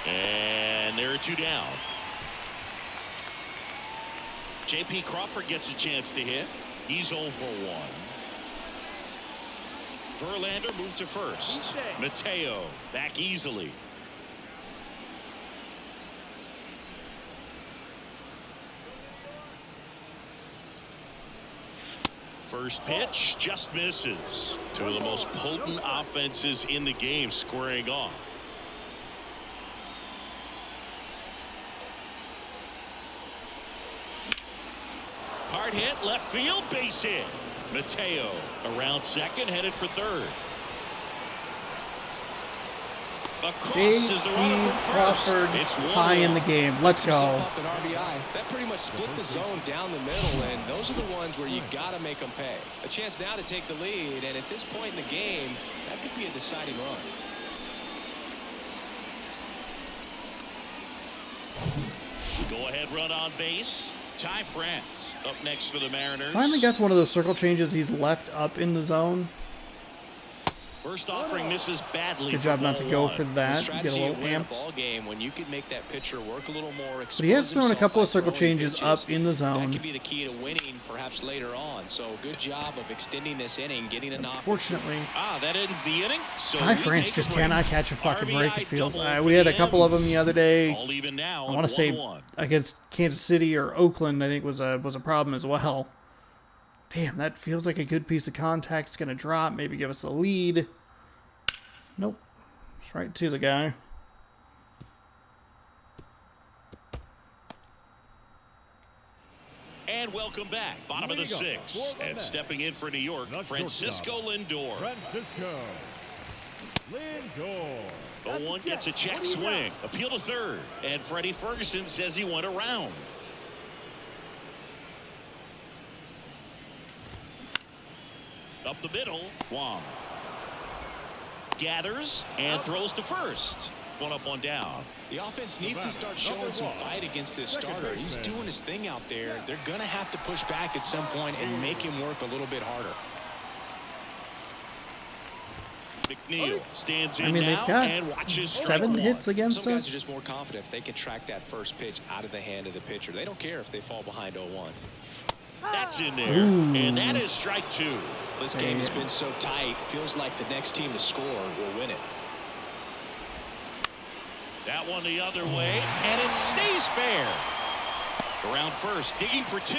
S2: And there are 2 down. J.P. Crawford gets a chance to hit. He's 0 for 1. Verlander moved to first. Mateo back easily. First pitch just misses. Two of the most potent offenses in the game squaring off. Hard hit, left field, base hit. Mateo around second, headed for third. Across is the runner from first.
S1: Crawford
S2: It's
S1: tie in the game. Let's go.
S3: Up an RBI. That pretty much split the zone down the middle, and those are the ones where you got to make them pay. A chance now to take the lead, and at this point in the game, that could be a deciding run.
S2: Go ahead run on base. Ty France up next for the Mariners.
S1: Finally gets one of those circle changes he's left up in the zone.
S2: First offering misses badly.
S1: Good job not to go
S2: 1.
S1: for that. Get a little amped.
S3: Ball game when you could make that pitcher work a little more.
S1: But he has thrown a couple of circle changes up in the
S3: That
S1: zone.
S3: could be the key to winning, perhaps later on. So good job of extending this inning, getting a knock.
S1: Unfortunately,
S2: That ends the inning. So
S1: Ty
S2: we
S1: France
S2: take a
S1: just
S2: break.
S1: cannot catch a fucking break, it
S2: RBI
S1: feels.
S2: double for
S1: We had a
S2: the
S1: couple of them
S2: M's.
S1: the other day.
S2: All even now.
S1: I want to say
S2: 1-1.
S1: against Kansas City or Oakland, I think was a problem as well. Damn, that feels like a good piece of contact. It's going to drop, maybe give us a lead. Nope. Just right to the guy.
S2: And welcome back. Bottom of the 6th. And stepping in for New York, Francisco Lindor.
S5: Francisco Lindor.
S2: 0-1 gets a check swing. Appeal to third. And Freddie Ferguson says he went around. Up the middle, Wong. Gathers and throws to first. 1 up, 1 down.
S3: The offense needs to start showing some fight against this starter. He's doing his thing out there. They're going to have to push back at some point and make him work a little bit harder.
S2: McNeil stands in
S1: I mean,
S2: now
S1: they've got
S2: and watches
S1: 7
S2: strike
S1: hits
S2: 1.
S1: against
S3: Some guys
S1: us.
S3: are just more confident if they can track that first pitch out of the hand of the pitcher. They don't care if they fall behind 0-1.
S2: That's in there.
S1: Ooh.
S2: And that is strike 2.
S3: This game has been so tight. Feels like the next team to score will win it.
S2: That one the other way, and it stays fair. Around first, digging for 2.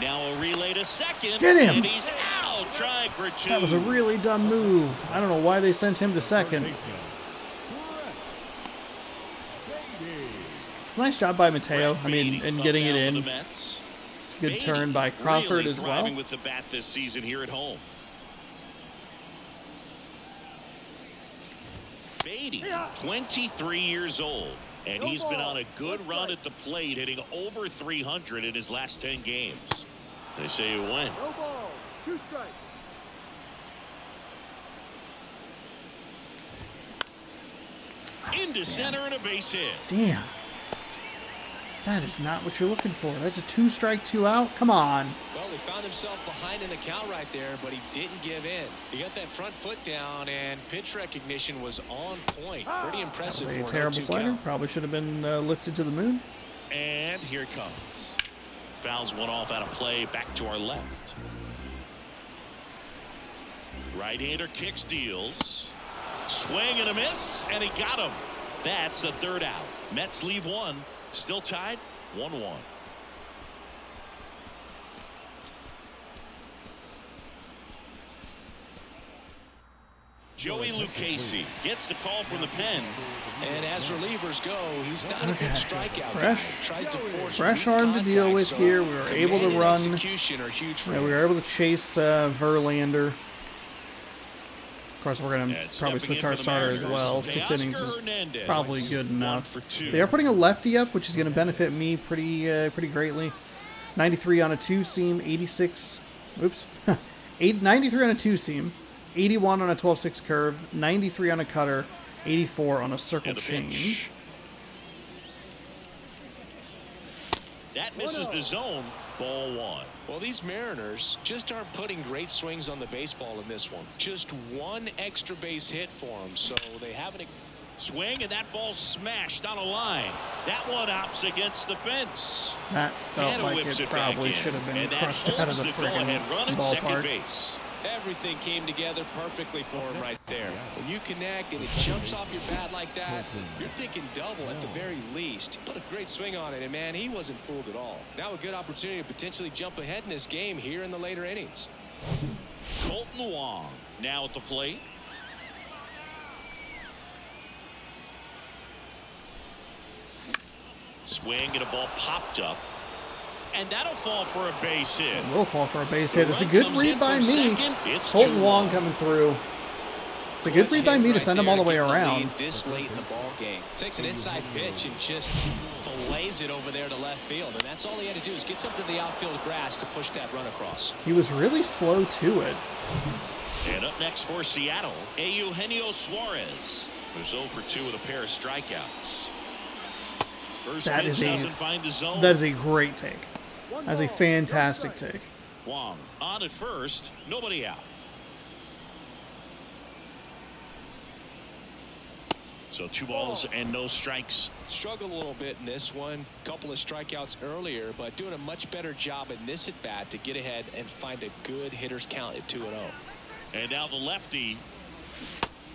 S2: Now a relay to second.
S1: Get him.
S2: And he's out, trying for 2.
S1: That was a really dumb move. I don't know why they sent him to second. Nice job by Mateo. I mean, and getting it in. It's a good turn by Crawford
S2: really
S1: as well.
S2: thriving with the bat this season here at home. Beatty, 23 years old, and he's been on a good run at the plate, hitting over 300 in his last 10 games. They say he went.
S5: No ball. 2 strikes.
S2: Into center and a base hit.
S1: Damn. That is not what you're looking for. That's a 2 strike, 2 out. Come on.
S3: Well, he found himself behind in the count right there, but he didn't give in. He got that front foot down, and pitch recognition was on point. Pretty impressive
S1: That's
S3: for
S1: a
S3: an
S1: terrible
S3: 0-2
S1: slider.
S3: count.
S1: Probably should have been lifted to the moon.
S2: And here it comes. Fouls one off out of play, back to our left. Right-hander kicks, deals. Swing and a miss, and he got him. That's the 3rd out. Mets leave one. Still tied 1-1. Joey Lucchesi gets the call from the pen.
S4: And as relievers go, he's not a good strikeout guy. Tries to force
S1: fresh
S4: weak
S1: arm to deal
S4: contact,
S1: with
S4: so
S1: here. We were able to
S4: command and
S1: run.
S4: execution are huge for
S1: Yeah,
S4: him.
S1: we were able to chase Verlander. Of course, we're going to probably switch our starter as well. 6 innings is probably good enough. They are putting a lefty up, which is going to benefit me pretty greatly. 93 on a 2-seam, 86. Oops. 93 on a 2-seam, 81 on a 12-6 curve, 93 on a cutter, 84 on a circle change.
S2: That misses the zone. Ball 1.
S4: Well, these Mariners just aren't putting great swings on the baseball in this one. Just one extra base hit for them, so they haven't.
S2: Swing, and that ball smashed on a line. That one opts against the fence.
S1: That felt like it probably should have been crushed out of the friggin' ballpark.
S2: Base.
S4: Everything came together perfectly for him right there. When you connect and it jumps off your bat like that, you're thinking double at the very least. He put a great swing on it, and man, he wasn't fooled at all. Now a good opportunity to potentially jump ahead in this game here in the later innings.
S2: Colton Wong now at the plate. Swing, and a ball popped up. And that'll fall for a base hit.
S1: It will fall for a base hit. It's a good read by me. Colton Wong coming through. It's a good read by me to send him all the way around.
S4: This late in the ball game. Takes an inside pitch and just fillets it over there to left field. And that's all he had to do is get something to the outfield grass to push that run across.
S1: He was really slow to it.
S2: And up next for Seattle, Eugenio Suarez, who's 0 for 2 with a pair of strikeouts. First
S1: That
S2: pitch
S1: is
S2: doesn't find the zone.
S1: That is a great take. That's a fantastic take.
S2: Wong on at first, nobody out. So 2 balls and no strikes.
S4: Struggled a little bit in this one. Couple of strikeouts earlier, but doing a much better job in this at bat to get ahead and find a good hitter's count at 2-0.
S2: And now the lefty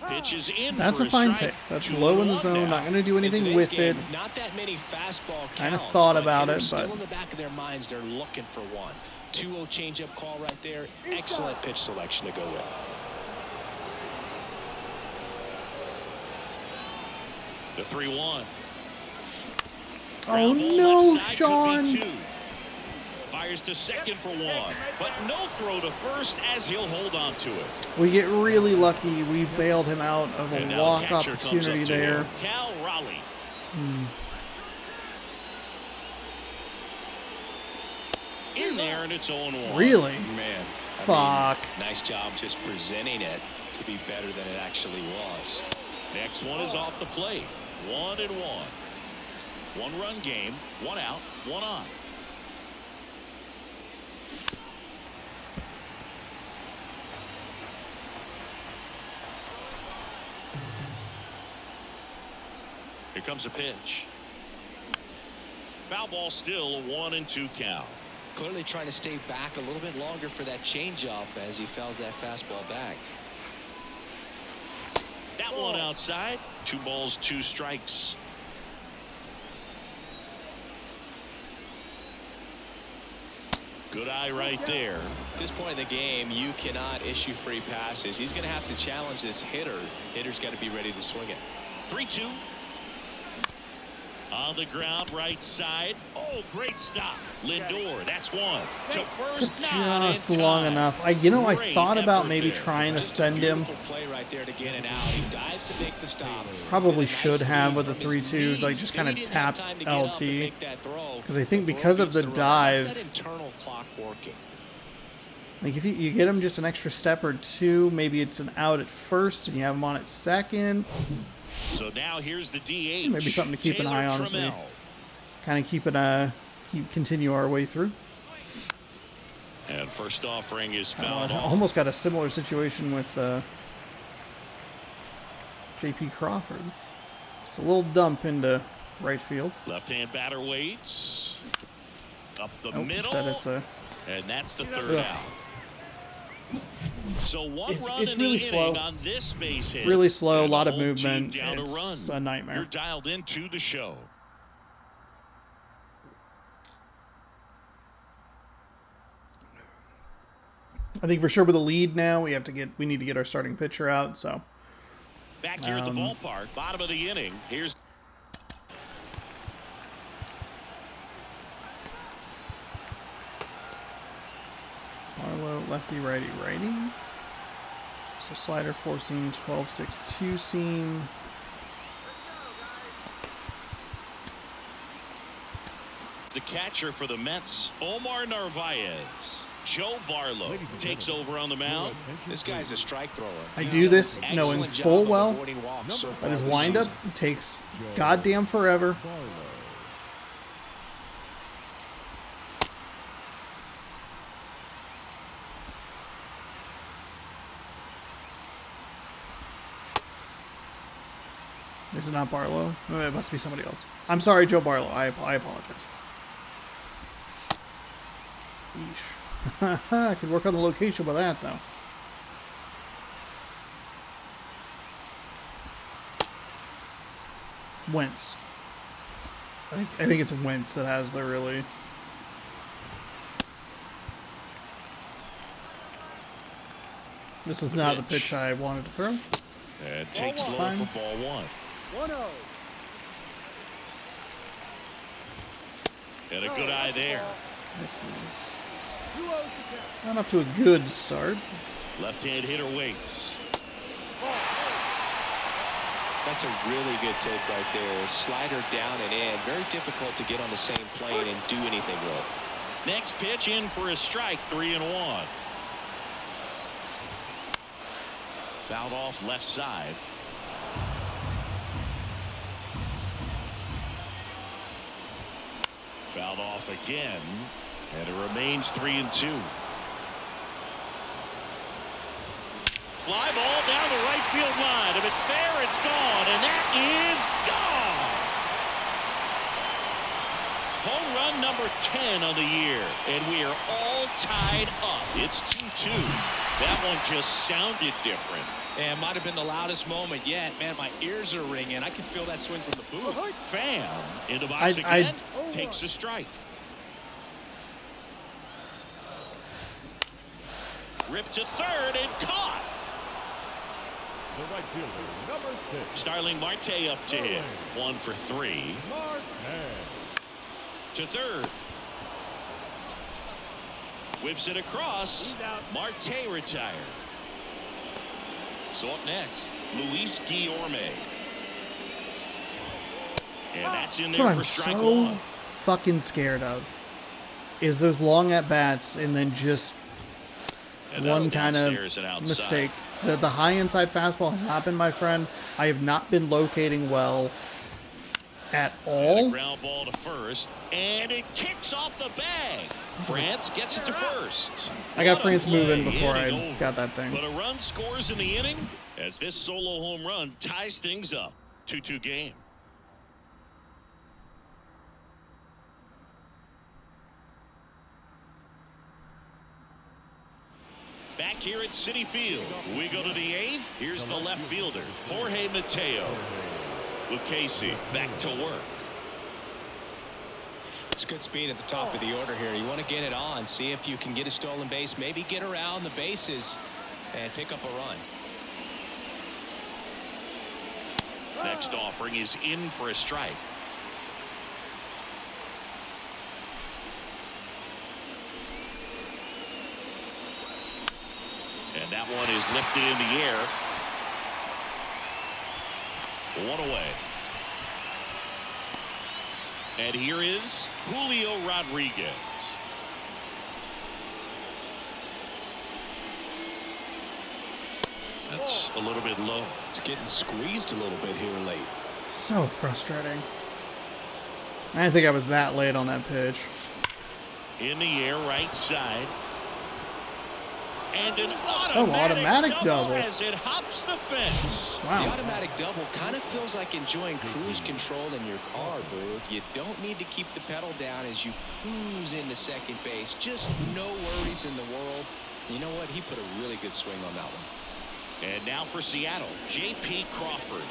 S2: pitches in.
S1: That's
S2: for
S1: a fine
S2: strike.
S1: take. That's low in the zone. Not going to do anything with it.
S4: Not that many fastball
S1: Kind of
S4: counts,
S1: thought
S4: but
S1: about it,
S4: hitters
S1: but
S4: still in the back of their minds, they're looking for one. 2-0 changeup call right there. Excellent pitch selection to go with.
S2: The 3-1.
S1: oh no, Sean!
S2: Fires to second for 1, but no throw to first as he'll hold on to it.
S1: We get really lucky. We bailed him out of
S2: And
S1: a
S2: now
S1: walk
S2: the catcher comes
S1: opportunity
S2: up to
S1: there.
S2: him. Cal Raleigh. In there, and it's 0-1.
S1: Really?
S4: Man,
S1: Fuck.
S4: Nice job just presenting it to be better than it actually was.
S2: Next one is off the plate. 1-1. 1-run game, 1 out, 1 on. Here comes a pitch. Foul ball, still a 1-2 count.
S4: Clearly trying to stay back a little bit longer for that changeup as he fouls that fastball back.
S2: That one outside. 2 balls, 2 strikes. Good eye right there.
S4: At this point in the game, you cannot issue free passes. He's going to have to challenge this hitter. Hitter's got to be ready to swing it.
S2: 3-2. On the ground, right side. Oh, great stop. Lindor, that's 1. To first, not in
S1: Just long
S2: time.
S1: enough. I
S2: Great
S1: thought about
S2: effort
S1: maybe
S2: there.
S1: trying to send him.
S4: Beautiful play right there to get it out. He dives to make the stop.
S1: Probably
S4: Nice
S1: should have
S4: lead
S1: with a
S4: from his
S1: 3-2,
S4: knees.
S1: like just kind of
S4: Maybe didn't have
S1: tap
S4: time to get up and
S1: LT.
S4: make that throw.
S1: Because I think
S4: The
S1: because
S4: throw
S1: of the
S4: beats run. That's
S1: dive,
S4: that internal clock working.
S1: like if you get him just an extra step or two, maybe it's an out at first and you have him on at second.
S2: So now here's the DH.
S1: Maybe something to keep an
S2: Taylor
S1: eye on as we
S2: Trammell.
S1: kind of continue our way through.
S2: And first offering is fouled off.
S1: Almost got a similar situation with J.P. Crawford. It's a little dump into right field.
S2: Left-hand batter waits. Up the
S1: Nope,
S2: middle.
S1: instead it's a
S2: And that's the 3rd
S1: Ugh.
S2: out. So one
S1: It's
S2: run in
S1: really
S2: the
S1: slow.
S2: inning on this base hit.
S1: Really slow, a
S2: And the
S1: lot of
S2: whole team
S1: movement.
S2: down to
S1: It's
S2: run.
S1: a nightmare.
S2: You're dialed into the show.
S1: I think for sure with the lead now, we need to get our starting pitcher out. So
S2: Back here at the ballpark, bottom of the inning. Here's
S1: Barlow, lefty, righty, righty. So slider, 4-seam, 12-6, 2-seam.
S2: the catcher for the Mets, Omar Narvaez. Joe Barlow takes over on the mound.
S3: This guy's a strike thrower.
S1: I do this knowing full well that his windup takes goddamn forever. Is it not Barlow? Oh, it must be somebody else. I'm sorry, Joe Barlow. I apologize. Yeesh. I could work on the location with that, though. Wentz. I think it's Wentz that has the really... This was not the pitch I wanted to throw.
S2: And takes low for ball one.
S6: 1-0.
S2: And a good eye there.
S1: This is not up to a good start.
S2: Left-hand hitter waits.
S3: That's a really good take right there. Slider down and in. Very difficult to get on the same plane and do anything with.
S2: Next pitch in for a strike, 3-1. Fouled off left side. Fouled off again, and it remains 3-2. Fly ball down the right field line. If it's there, it's gone, and that is gone. Home run number 10 on the year, and we are all tied up. It's 2-2. That one just sounded different.
S3: And might have been the loudest moment yet. Man, my ears are ringing. I can feel that swing from the booth.
S2: Pham in the box again. Takes a strike. Ripped to third and caught.
S5: The right fielder, number 6.
S2: Starling Marte up to him. 1 for 3. To third. Whips it across. Marte retired. So up next, Luis Guillorme. And that's in there for strike one.
S1: What I'm so fucking scared of is those long at-bats and then just one kind of mistake. The high inside fastball has not been my friend. I have not been locating well at all.
S2: Ground ball to first, and it kicks off the bag. France gets it to first.
S1: I got France moving before I got that thing.
S2: But a run scores in the inning as this solo home run ties things up. 2-2 game. Back here at Citi Field, we go to the 8th. Here's the left fielder, Jorge Mateo. Lucchesi back to work.
S3: It's good speed at the top of the order here. You want to get it on, see if you can get a stolen base, maybe get around the bases and pick up a run.
S2: Next offering is in for a strike. And that one is lifted in the air. 1 away. And here is Julio Rodriguez. That's a little bit low.
S3: It's getting squeezed a little bit here late.
S1: So frustrating. I didn't think I was that late on that pitch.
S2: In the air, right side. And an
S1: automatic double
S2: as it hops the fence.
S1: Wow.
S3: The automatic double kind of feels like enjoying cruise control in your car, Boog. You don't need to keep the pedal down as you cruise into second base. Just no worries in the world. You know what? He put a really good swing on that one.
S2: And now for Seattle, J.P. Crawford.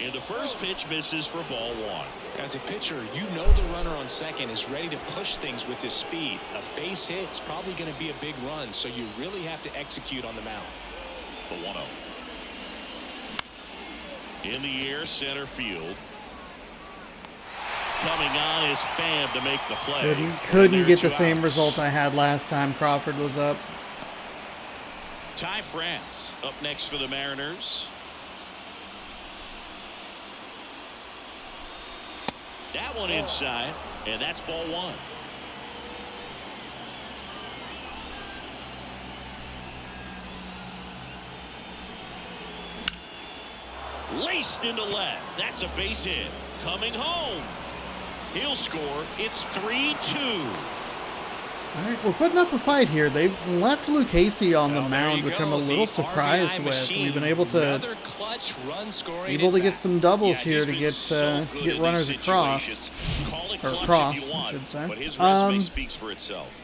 S2: And the first pitch misses for ball 1.
S4: As a pitcher, you know the runner on second is ready to push things with his speed. A base hit is probably going to be a big run, so you really have to execute on the mound.
S2: The 1-0. In the air, center field. Coming on is Pham to make the play.
S1: Couldn't get the same result I had last time Crawford was up.
S2: Ty France up next for the Mariners. That one inside, and that's ball 1. Laced into left. That's a base hit. Coming home. He'll score. It's 3-2.
S1: All right, we're putting up a fight here. They've left Lucchesi on the mound, which I'm a little
S4: The
S1: surprised
S4: RBI
S1: with.
S4: machine.
S1: We've been able to
S4: Another clutch run scoring
S1: get
S4: back.
S1: some doubles
S2: Yeah,
S1: here
S2: he's
S1: to
S2: been
S1: get
S2: so good
S1: get
S2: in
S1: runners
S2: these
S1: across.
S2: situations. Call it
S1: Or
S2: clutch
S1: across,
S2: if you
S1: I
S2: want,
S1: should say.
S2: but his resume speaks for itself.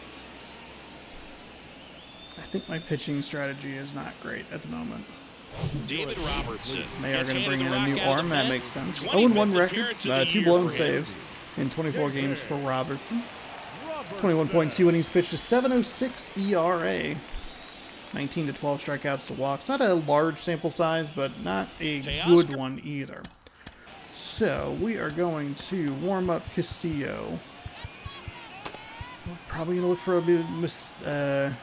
S1: I think my pitching strategy is not great at the moment.
S2: David Robertson.
S1: They are
S2: gets
S1: going to bring
S2: handed
S1: in
S2: the
S1: a new
S2: rock out of
S1: arm.
S2: the
S1: That
S2: pen.
S1: makes sense.
S2: 25th
S1: 0-1 record,
S2: appearance of the
S1: 2
S2: year
S1: blown
S2: for him.
S1: saves in 24 games for Robertson. 21.2 innings pitched, a 7.06 ERA. 19 to 12 strikeouts to walks. Not a large sample size, but not a good one either. So we are going to warm up Castillo. We're probably going to look for a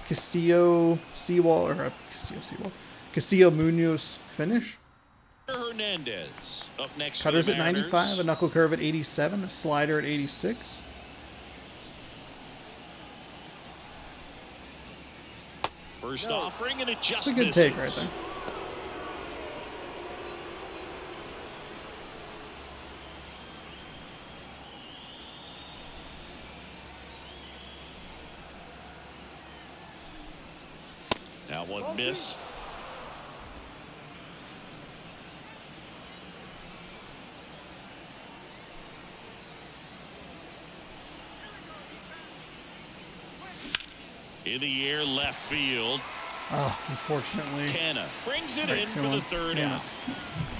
S1: Castillo Seawall or Castillo Munoz finish.
S2: Hernandez up next.
S1: Cutters
S2: for
S1: at
S2: the
S1: 95, a knuckle curve at 87, a slider at 86.
S2: First offering and it just
S1: It's a good
S2: misses.
S1: take right there.
S2: That one missed. In the air, left field.
S1: Oh, unfortunately.
S2: Canna brings it
S1: Right
S2: in
S1: to
S2: for
S1: him.
S2: the third
S1: Damn
S2: out.
S1: it.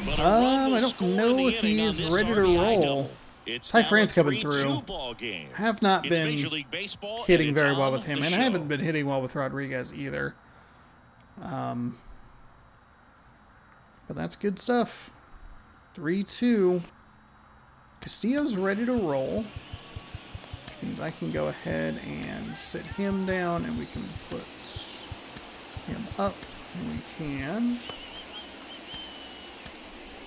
S2: But a run will
S1: I don't
S2: score in
S1: know
S2: the
S1: if
S2: inning on
S1: he's
S2: this
S1: ready to
S2: RBI
S1: roll.
S2: double. It's
S1: Ty
S2: now
S1: France
S2: a
S1: coming
S2: 3-2
S1: through.
S2: ball game.
S1: Have not
S2: It's
S1: been
S2: Major League Baseball, and
S1: hitting
S2: it's
S1: very well
S2: on
S1: with him,
S2: the
S1: and I
S2: show.
S1: haven't been hitting well with Rodriguez either. But that's good stuff. 3-2. Castillo's ready to roll, which means I can go ahead and sit him down, and we can put him up, and we can.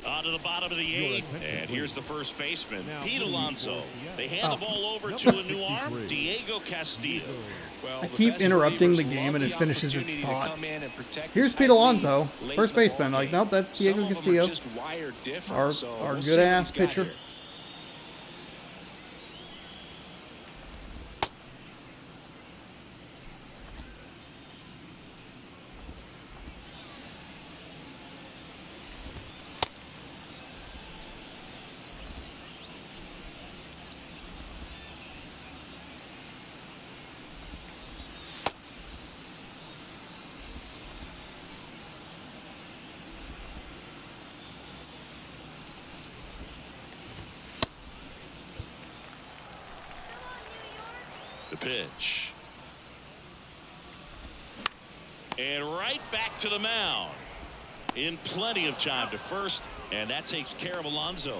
S2: On to the bottom of the eighth, and here's the first baseman, Pete Alonso. They hand the ball over to a new arm, Diego Castillo.
S4: Well,
S1: I
S4: the
S1: keep
S4: best
S1: interrupting the
S4: relievers
S1: game,
S4: love
S1: and it
S4: the
S1: finishes its
S4: opportunity to
S1: thought.
S4: come in and protect
S1: Here's
S4: the
S1: Pete
S4: tight
S1: Alonso,
S4: lead late
S1: first
S4: in the
S1: baseman.
S4: ball
S1: Like,
S4: game.
S1: nope, that's Diego
S4: Some of them
S1: Castillo.
S4: are just wired different,
S1: Our
S4: so
S1: our
S4: we'll see
S1: good
S4: what
S1: ass
S4: he's got
S1: pitcher.
S4: here.
S2: The pitch. And right back to the mound. In plenty of time to first, and that takes care of Alonso.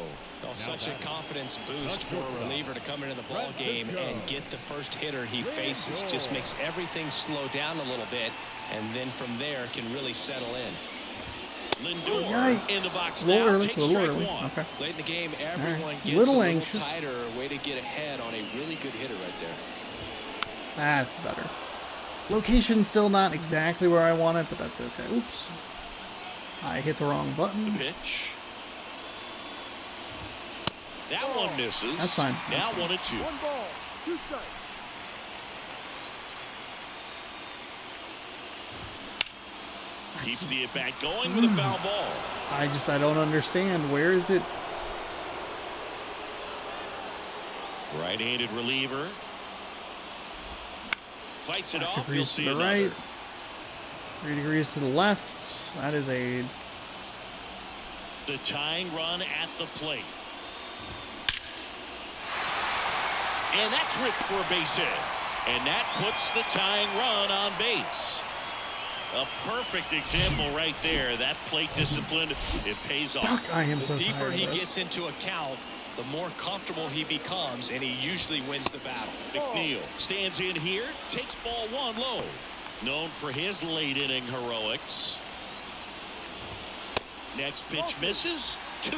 S4: Oh, such a confidence boost for a reliever to come into the ball game and get the first hitter he faces. Just makes everything slow down a little bit, and then from there can really settle in.
S2: Lindor
S1: Yikes.
S2: in the box
S1: A little
S2: now.
S1: early,
S2: Takes
S1: a little
S2: strike
S1: early.
S2: one.
S1: Okay.
S4: Late in the game, everyone gets
S1: Little
S4: a little
S1: anxious.
S4: tighter. A way to get ahead on a really good hitter right there.
S1: That's better. Location's still not exactly where I want it, but that's okay. Oops. I hit the wrong button.
S2: The pitch. That one misses.
S1: That's fine.
S2: Now 1-2.
S5: One ball, 2 strikes.
S2: Keeps the at bat going with a foul ball.
S1: I don't understand. Where is it?
S2: Right-handed reliever. Fights it
S1: 5
S2: off. You'll
S1: degrees to
S2: see
S1: the
S2: another.
S1: right. 3 degrees to the left. That is a
S2: The tying run at the plate. And that's ripped for a base hit. And that puts the tying run on base. A perfect example right there. That plate discipline, it pays off.
S1: Fuck, I am so
S4: The
S1: tired
S4: deeper
S1: of
S4: he
S1: this.
S4: gets into a count, the more comfortable he becomes, and he usually wins the battle.
S2: McNeil stands in here, takes ball one low. Known for his late inning heroics. Next pitch misses. 2-0.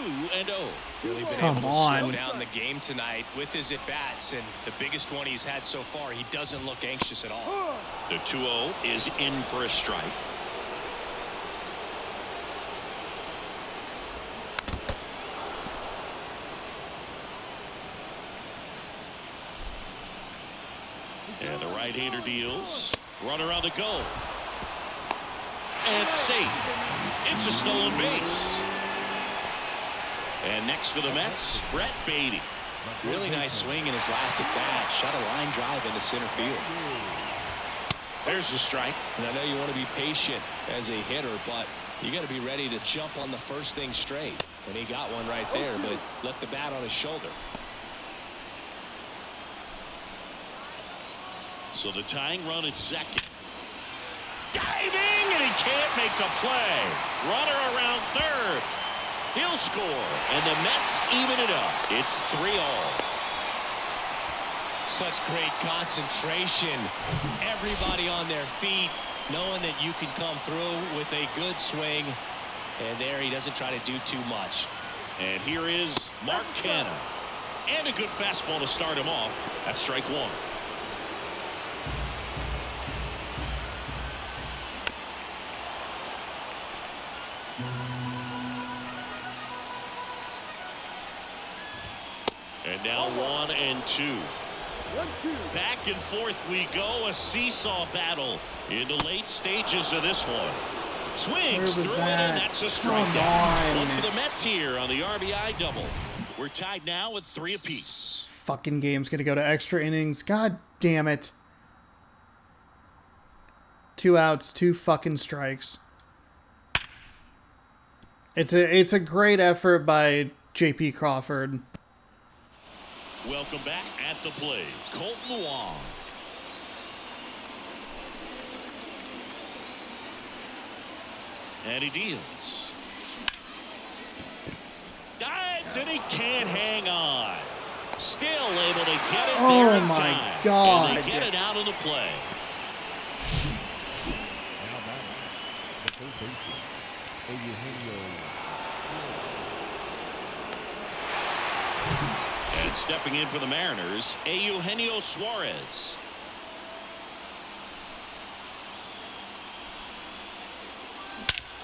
S4: Really been
S1: Come
S4: able to
S1: on.
S4: slow down the game tonight with his at-bats, and the biggest one he's had so far, he doesn't look anxious at all.
S2: The 2-0 is in for a strike. And the right-hander deals. Runner on the go. And safe. It's a stolen base. And next for the Mets, Brett Beatty.
S4: Really nice swing in his last at-bat. Shot a line drive into center field.
S2: There's the strike.
S4: And I know you want to be patient as a hitter, but you got to be ready to jump on the first thing straight. And he got one right there, but left the bat on his shoulder.
S2: So the tying run at second. Diving, and he can't make the play. Runner around third. He'll score, and the Mets even it up. It's 3-3.
S4: Such great concentration. Everybody on their feet, knowing that you can come through with a good swing. And there he doesn't try to do too much.
S2: And here is Mark Canha. And a good fastball to start him off. That's strike one. And now 1-2. Back and forth we go. A seesaw battle in the late stages of this one. Swings through it, and that's a strikeout. One for the Mets here on the RBI double. We're tied now with 3 apiece.
S1: Fucking game's gonna go to extra innings. God damn it. 2 outs, 2 fucking strikes. It's a great effort by J.P. Crawford.
S2: Welcome back at the plate, Colton Wong. And he deals. Dives, and he can't hang on. Still able to get it there in
S1: my
S2: time.
S1: God.
S2: And they get it out of the play.
S5: Now batting, the third baseman, Eugenio.
S2: And stepping in for the Mariners, Eugenio Suarez.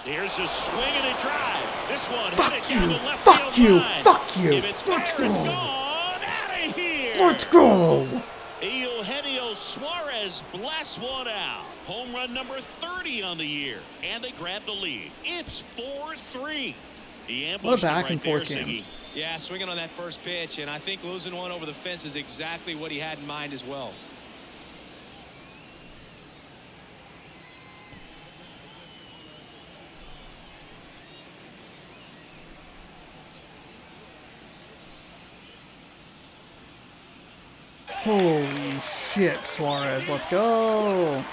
S2: Here's a swing and a drive. This one hit it down the left field line.
S1: Fuck you.
S2: If it's there, it's gone. Out of here.
S1: Let's go.
S2: Eugenio Suarez blasts one out. Home run number 30 on the year. And they grab the lead. It's 4-3. The ambush
S1: What a back
S2: right
S1: and forth
S2: there,
S1: game.
S2: Siggy.
S4: Yeah, swinging on that first pitch, and I think losing one over the fence is exactly what he had in mind as well.
S1: Holy shit, Suarez. Let's go.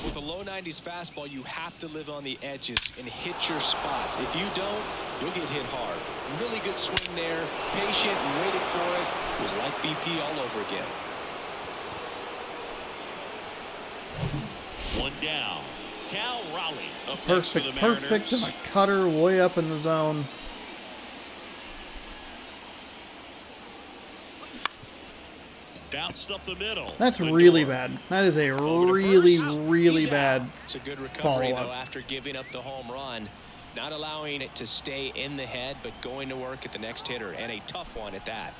S4: With a low 90s fastball, you have to live on the edges and hit your spots. If you don't, you'll get hit hard. Really good swing there, patient and waited for it. It was like BP all over again.
S2: One down. Cal Raleigh. Up next for the
S1: Perfect
S2: Mariners.
S1: and a cutter way up in the zone.
S2: Bounced up the middle.
S1: That's
S2: Lindor.
S1: really bad. That is a really, really
S4: He's
S1: bad
S4: out. It's a good recovery,
S1: follow-up.
S4: though, after giving up the home run. Not allowing it to stay in the head, but going to work at the next hitter, and a tough one at that.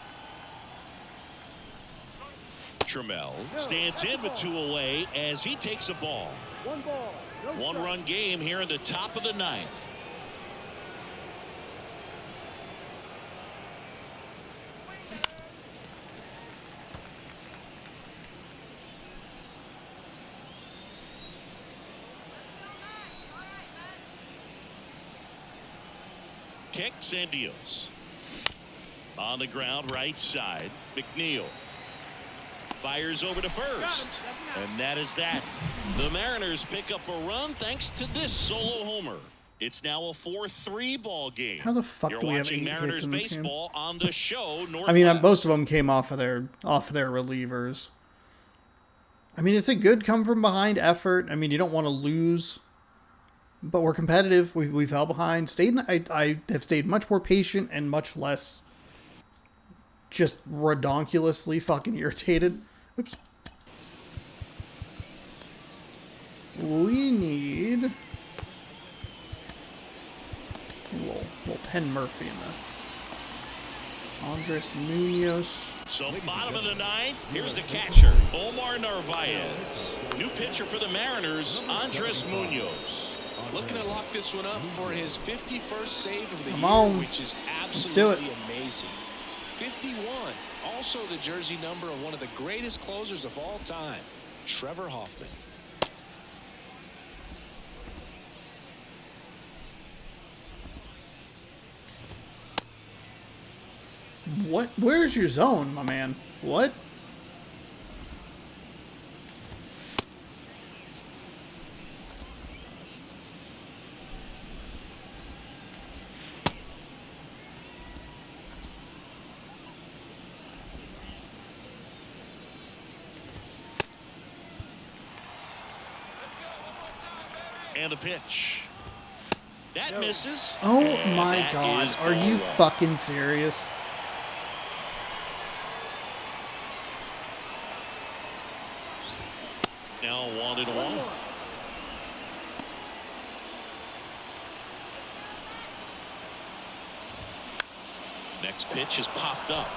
S2: Trammell stands in with 2 away as he takes a ball. 1-run game here in the top of the 9th. kicks and deals. On the ground, right side. McNeil fires over to first. And that is that. The Mariners pick up a run thanks to this solo homer. It's now a 4-3 ball game.
S1: How the fuck
S2: You're
S1: do we have
S2: watching
S1: 8 hits
S2: Mariners
S1: in this game?
S2: baseball on the show.
S1: I mean, most of them came off of their relievers. I mean, it's a good come from behind effort. I mean, you don't want to lose, but we're competitive. We fell behind. I have stayed much more patient and much less just redonkulously fucking irritated. Oops. We need a little Penn Murphy in there. Andres Munoz.
S2: So bottom of the ninth, here's the catcher, Omar Narvaez. New pitcher for the Mariners, Andres Munoz.
S3: Looking to lock this one up for his 51st save of the
S1: Come
S3: year,
S1: on.
S3: which is
S1: Let's do it.
S3: absolutely amazing. 51, also the jersey number of one of the greatest closers of all time, Trevor Hoffman.
S1: What? Where's your zone, my man? What?
S2: And the pitch. That misses.
S1: Oh
S2: And
S1: my
S2: that
S1: god.
S2: is
S1: Are
S2: ball
S1: you
S2: one.
S1: fucking serious?
S2: Now 1-1. Next pitch is popped up.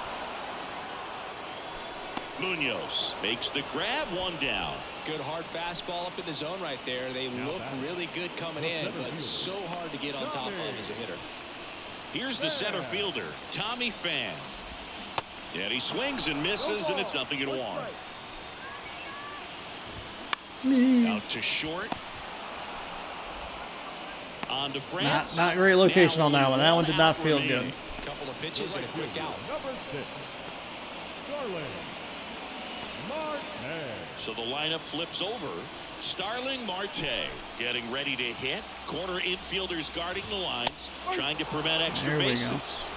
S2: Munoz makes the grab, one down.
S3: Good hard fastball up in the zone right there. They look really good coming in, but so hard to get on top of as a hitter.
S2: Here's the center fielder, Tommy Pham. And he swings and misses, and it's 0-1. Out to short. On to France.
S1: Not great location on that one. That one did not feel good.
S2: remaining.
S3: Couple of pitches and a quick out.
S5: Number 6, Starling Marte.
S2: So the lineup flips over. Starling Marte getting ready to hit. Corner infielders guarding the lines, trying to prevent extra
S1: There we go.
S2: bases.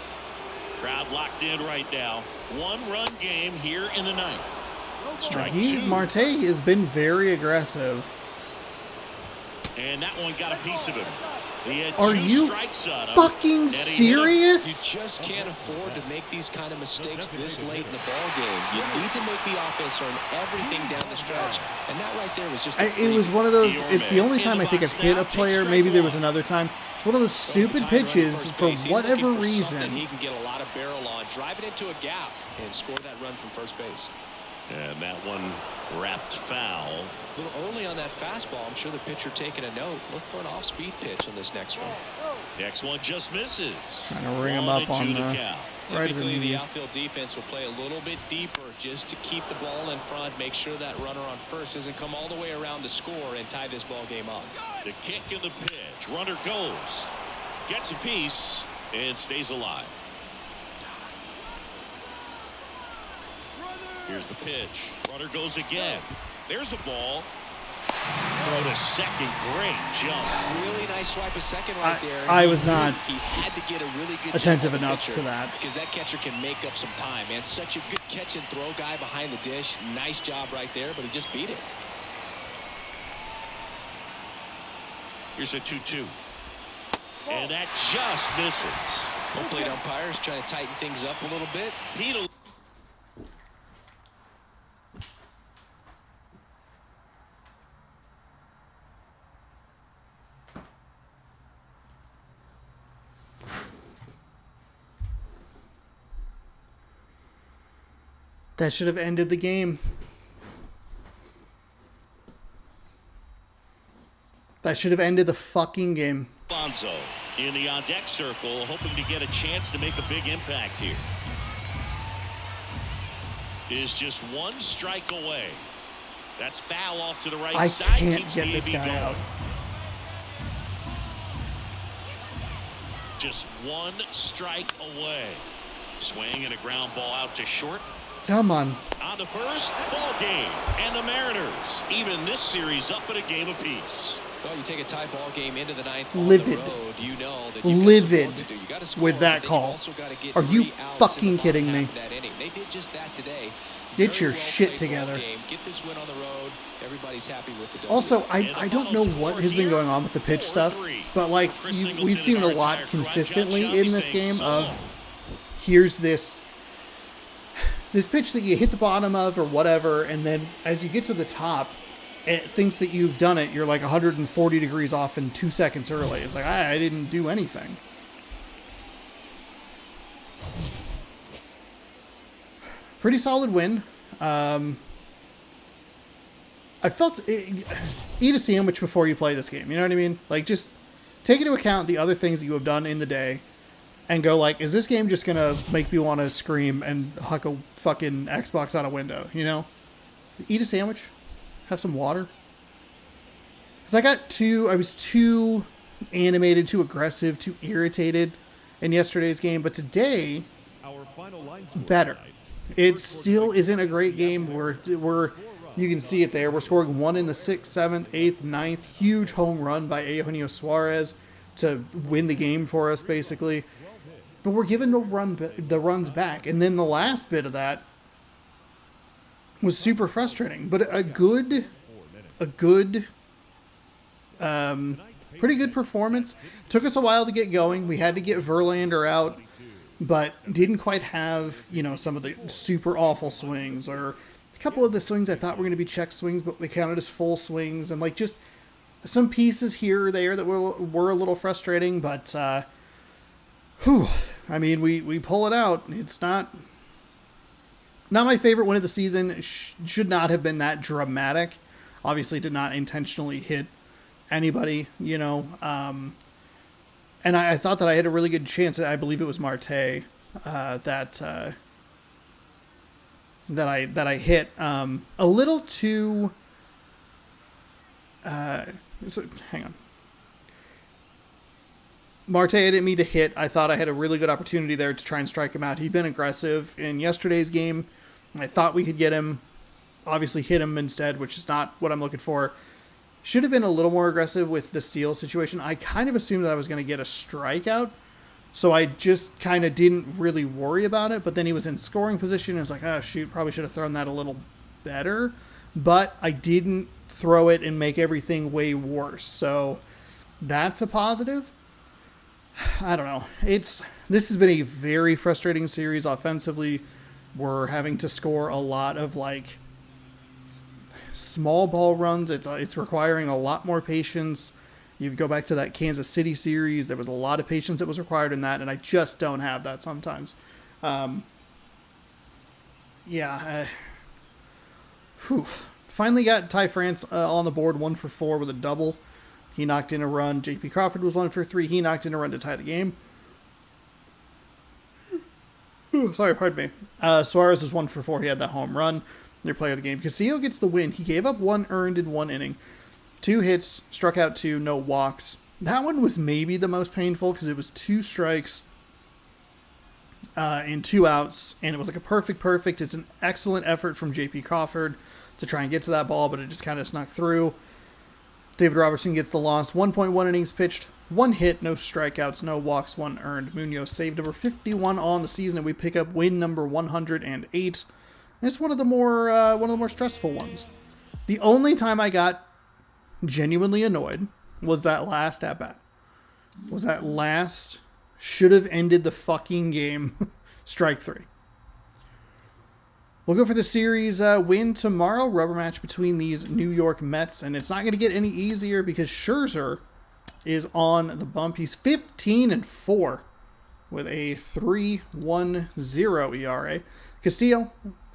S2: Crowd locked in right now. 1-run game here in the ninth. Strike two.
S1: Marte has been very aggressive.
S2: And that one got a piece of him. He had
S1: Are
S2: two
S1: you
S2: strikes on him,
S1: fucking
S2: and he hit him.
S1: serious?
S3: You just can't afford to make these kind of mistakes this late in the ball game. You need to make the offense earn everything down the stretch, and that right there was just.
S1: It was one of those. It's the only time I think I've hit a player. Maybe there was another time. It's one of those stupid pitches for whatever reason.
S3: He can get a lot of barrel on, drive it into a gap, and score that run from first base.
S2: And that one wrapped foul.
S3: A little early on that fastball. I'm sure the pitcher taking a note. Look for an off-speed pitch on this next one.
S2: Next one just misses.
S1: Trying to ring him up
S2: 1-2
S1: on
S2: the
S1: the
S2: count.
S1: right of the
S3: Typically, the
S1: knees.
S3: outfield defense will play a little bit deeper just to keep the ball in front, make sure that runner on first doesn't come all the way around to score and tie this ball game up.
S2: The kick and the pitch. Runner goes. Gets a piece and stays alive. Here's the pitch. Runner goes again. There's the ball. Throw to second. Great jump.
S3: Really nice swipe of second right there.
S1: I was not
S3: He had to get a really good
S1: attentive
S3: jump on the
S1: enough
S3: pitcher
S1: to that.
S3: because that catcher can make up some time, man. Such a good catch and throw guy behind the dish. Nice job right there, but he just beat it.
S2: Here's a 2-2. And that just misses.
S3: Home plate umpires trying to tighten things up a little bit.
S2: He'll
S1: That should have ended the game. That should have ended the fucking game.
S2: Alonso in the on-deck circle, hoping to get a chance to make a big impact here. Is just one strike away. That's foul off to the right
S1: I
S2: side.
S1: can't
S2: Keeps
S1: get
S2: the
S1: this
S2: AB
S1: guy
S2: going.
S1: out.
S2: just one strike away. Swing and a ground ball out to short.
S1: Come on.
S2: On to first, ball game. And the Mariners, even this series up at a game apiece.
S4: Well, you take a tie ball game into the ninth.
S1: Livid.
S4: On the road, you know that
S1: Livid
S4: you gotta score,
S1: with that
S4: but
S1: call.
S4: you also gotta get
S1: Are you
S4: 3 outs
S1: fucking
S4: in the
S1: kidding
S4: bottom
S1: me?
S4: half of that inning. They did just that today.
S1: Get
S4: Very
S1: your
S4: well
S1: shit
S4: played
S1: together.
S4: ball game. Get this win on the road. Everybody's happy with the W.
S1: Also, I don't know what has been going on with the pitch stuff, but like we've seen it a lot consistently in this game of here's this pitch that you hit the bottom of or whatever, and then as you get to the top, it thinks that you've done it. You're like 140 degrees off in 2 seconds early. It's like, I didn't do anything. Pretty solid win. I felt eat a sandwich before you play this game. You know what I mean? Like, just take into account the other things that you have done in the day and go like, is this game just going to make me want to scream and huck a fucking Xbox out a window? You know? Eat a sandwich. Have some water. Because I was too animated, too aggressive, too irritated in yesterday's game. But today,
S5: Our final line score
S1: better.
S5: tonight.
S1: It still isn't a great game. You can see it there. We're scoring 1 in the 6th, 7th, 8th, 9th. Huge home run by Eugenio Suarez to win the game for us, basically. But we're giving the runs back. And then the last bit of that was super frustrating. But a pretty good performance. Took us a while to get going. We had to get Verlander out, but didn't quite have, some of the super awful swings, or a couple of the swings I thought were going to be check swings, but they counted as full swings, and like just some pieces here or there that were a little frustrating, but we pull it out. It's not my favorite win of the season. Should not have been that dramatic. Obviously did not intentionally hit anybody, and I thought that I had a really good chance. I believe it was Marte that I hit a little too. Hang on. Marte, I didn't mean to hit. I thought I had a really good opportunity there to try and strike him out. He'd been aggressive in yesterday's game. I thought we could get him. Obviously hit him instead, which is not what I'm looking for. Should have been a little more aggressive with the steal situation. I kind of assumed that I was going to get a strikeout, so I just kind of didn't really worry about it. But then he was in scoring position, and it's like, oh, shoot, probably should have thrown that a little better. But I didn't throw it and make everything way worse. So that's a positive. I don't know. This has been a very frustrating series offensively. We're having to score a lot of like small ball runs. It's requiring a lot more patience. You go back to that Kansas City series. There was a lot of patience that was required in that, and I just don't have that sometimes. Finally got Ty France on the board, 1 for 4 with a double. He knocked in a run. J.P. Crawford was 1 for 3. He knocked in a run to tie the game. Sorry, pardon me. Suarez was 1 for 4. He had that home run. Their player of the game. Castillo gets the win. He gave up 1 earned in 1 inning. 2 hits, struck out 2, no walks. That one was maybe the most painful because it was 2 strikes and 2 outs, and it was like a perfect. It's an excellent effort from J.P. Crawford to try and get to that ball, but it just kind of snuck through. David Robertson gets the loss. 1.1 innings pitched, 1 hit, no strikeouts, no walks, 1 earned. Munoz saved number 51 on the season, and we pick up win number 108. It's one of the more stressful ones. The only time I got genuinely annoyed was that last at bat. Should have ended the fucking game. Strike 3. We'll go for the series win tomorrow. Rubber match between these New York Mets, and it's not going to get any easier because Scherzer is on the bump. He's 15-4 with a 3.10 ERA.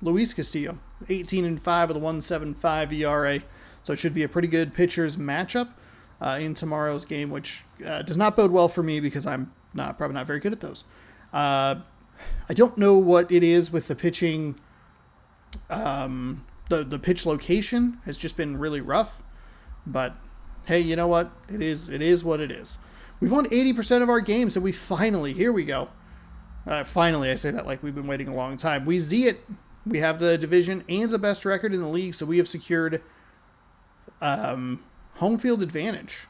S1: Luis Castillo, 18-5 with a 1.75 ERA. So it should be a pretty good pitchers matchup in tomorrow's game, which does not bode well for me because I'm probably not very good at those. I don't know what it is with the pitching. The pitch location has just been really rough, but hey, you know what? It is what it is. We've won 80% of our games, and we finally, here we go. Finally, I say that like we've been waiting a long time. We Z it. We have the division and the best record in the league, so we have secured home field advantage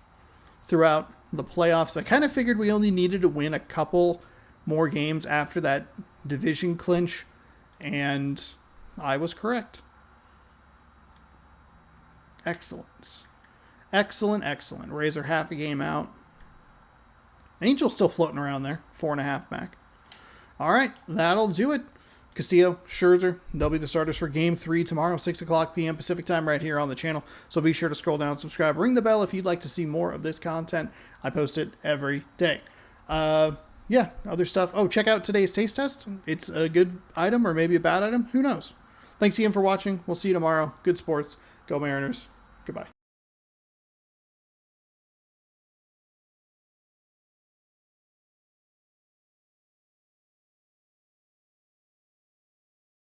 S1: throughout the playoffs. I kind of figured we only needed to win a couple more games after that division clinch, and I was correct. Excellent. Excellent, excellent. Rays are half a game out. Angel's still floating around there, 4.5 back. All right, that'll do it. Castillo, Scherzer, they'll be the starters for Game 3 tomorrow, 6 o'clock p.m. Pacific time right here on the channel. So be sure to scroll down, subscribe, ring the bell if you'd like to see more of this content. I post it every day. Yeah, other stuff. Oh, check out today's taste test. It's a good item or maybe a bad item. Who knows? Thanks again for watching. We'll see you tomorrow. Good sports. Go Mariners. Goodbye.